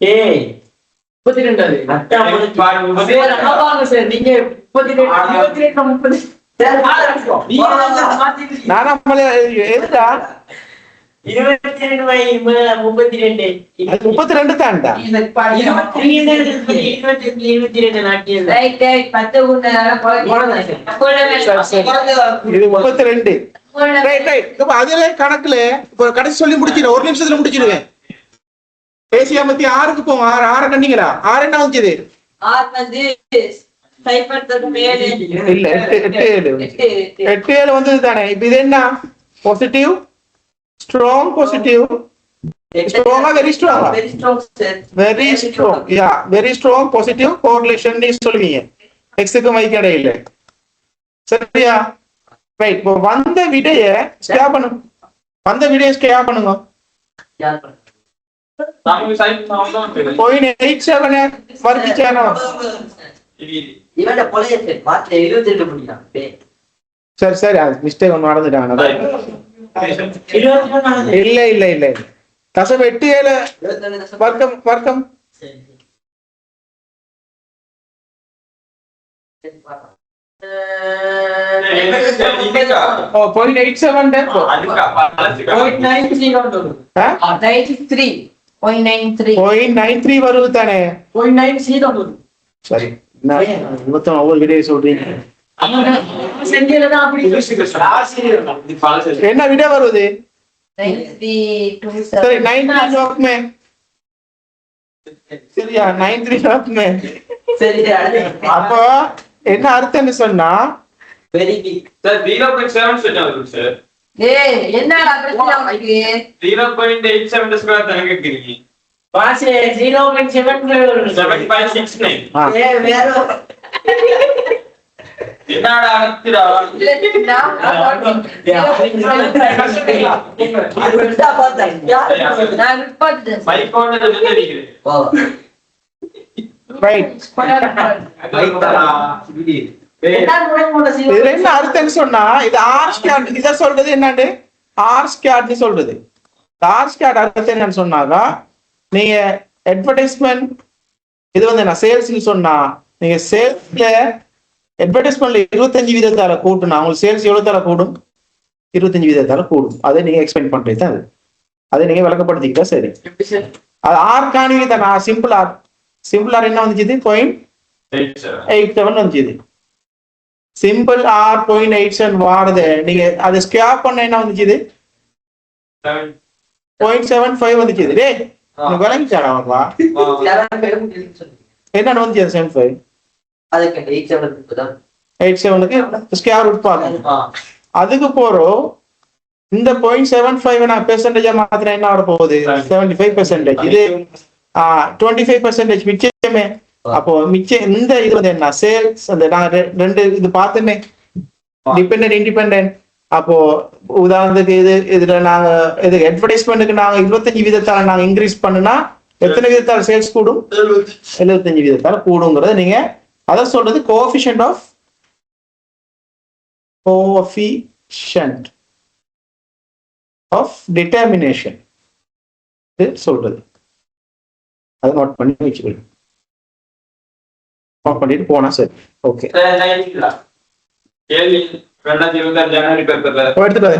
ஏய் 32 ஆமாங்க சார் நீங்க 32 நானா எதுடா 32 தான்டா. இது 32. அதுல கணக்குல இப்ப கடைசி சொல்லி முடிச்சிடும், ஒரு நிமிஷத்துல முடிச்சிடுவேன். தேசிய மத்தி 6க்கு போவோம். 6 கண்டிங்களா? 6 என்ன வந்துச்சு? இல்ல 8 7 வந்தது தானே. இப்ப இது என்ன? பாசிட்டிவ், ஸ்ட்ராங், பாசிட்டிவ், ஸ்ட்ராங்கா, very strong, very strong, yeah very strong positive correlation நீ சொல்லுவீங்க எக்ஸுக்கு மைக்கு இடையில. சரியா? ரைட். இப்போ வந்த விடைய ஸ்கேப் பண்ணுங்க. வந்த விடைய ஸ்கேப் பண்ணுங்க. 0.87 வர்த்திச்சானோ? சரி சரி, அது மிஸ்டேக் ஒன்று நடந்துட்டாங்க. இல்ல இல்ல இல்ல தசம் 8 7 வர்க்கம் வர்க்கம் 0.93 வருது தானே. சரி, ஒவ்வொரு விடையை சொல்றீங்க. என்ன விட வருது? சரி 93 சரியா? 93 அப்போ என்ன அர்த்தம்னு சொன்னா இதுல என்ன அர்த்தம்னு சொன்னா இது ஆர் ஸ்கேட். இத சொல்றது என்னன்னு ஆர் ஸ்கேட்னு சொல்றது. ஆர் ஸ்கேட் அர்த்தம் என்னன்னு சொன்னாக்கா, நீங்க அட்வர்டைஸ்மெண்ட் இது வந்து என்ன சேல்ஸ்னு சொன்னா, நீங்க சேல்ஸ்ல அட்வர்டைஸ்மெண்ட்ல 25% கூட்டுனா உங்களுக்கு சேல்ஸ் எவ்வளவு தர கூடும்? 25% கூடும். அதை நீங்க எக்ஸ்பெக்ட் பண்றது தான் அது. அதை நீங்க விளக்கப்படுத்திக்கிட்டா சரி. அது ஆர் காணி தானே. Simple R. சிம்பிள் ஆர் என்ன வந்துச்சு? 0.87 வந்துச்சு. சிம்பிள் ஆர் 0.87 வாடுது. நீங்க அதை ஸ்கேப் பண்ண என்ன வந்துச்சு? 0.75 வந்துச்சு. டே விளங்கிச்சாடாப்பா? என்னன்னு வந்துச்சு 75? 87க்கு ஸ்கேர் ரூட் பார்க்கணும். அதுக்கு போறோம். இந்த 0.75 நான் பெர்சன்டேஜா மாத்திரம் என்ன வர போகுது? 75%. இது 25% மிச்சமே. அப்போ மிச்சம் இந்த இது வந்து என்ன சேல்ஸ் அந்த நான் ரெண்டு இது பார்த்துமே டிபெண்டன்ட் இண்டிபெண்டன்ட். அப்போ உதாரணத்துக்கு இதுல நாங்க இது அட்வர்டைஸ்மெண்ட்டுக்கு நாங்க 25% நாங்க இன்க்ரீஸ் பண்ணுனா எத்தனை விதத்தால சேல்ஸ் கூடும்? 75% கூடுங்கிறத நீங்க அத சொல்றது கோஎஃபிஷியன்ட் ஆஃப் டிட்டர்மினேஷன் சொல்றது. அதை நோட் பண்ணி வச்சுக்கணும். நோட் பண்ணிட்டு போனா சரி. ஓகே, எடுத்துட்டு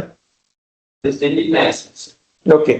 ஓகே.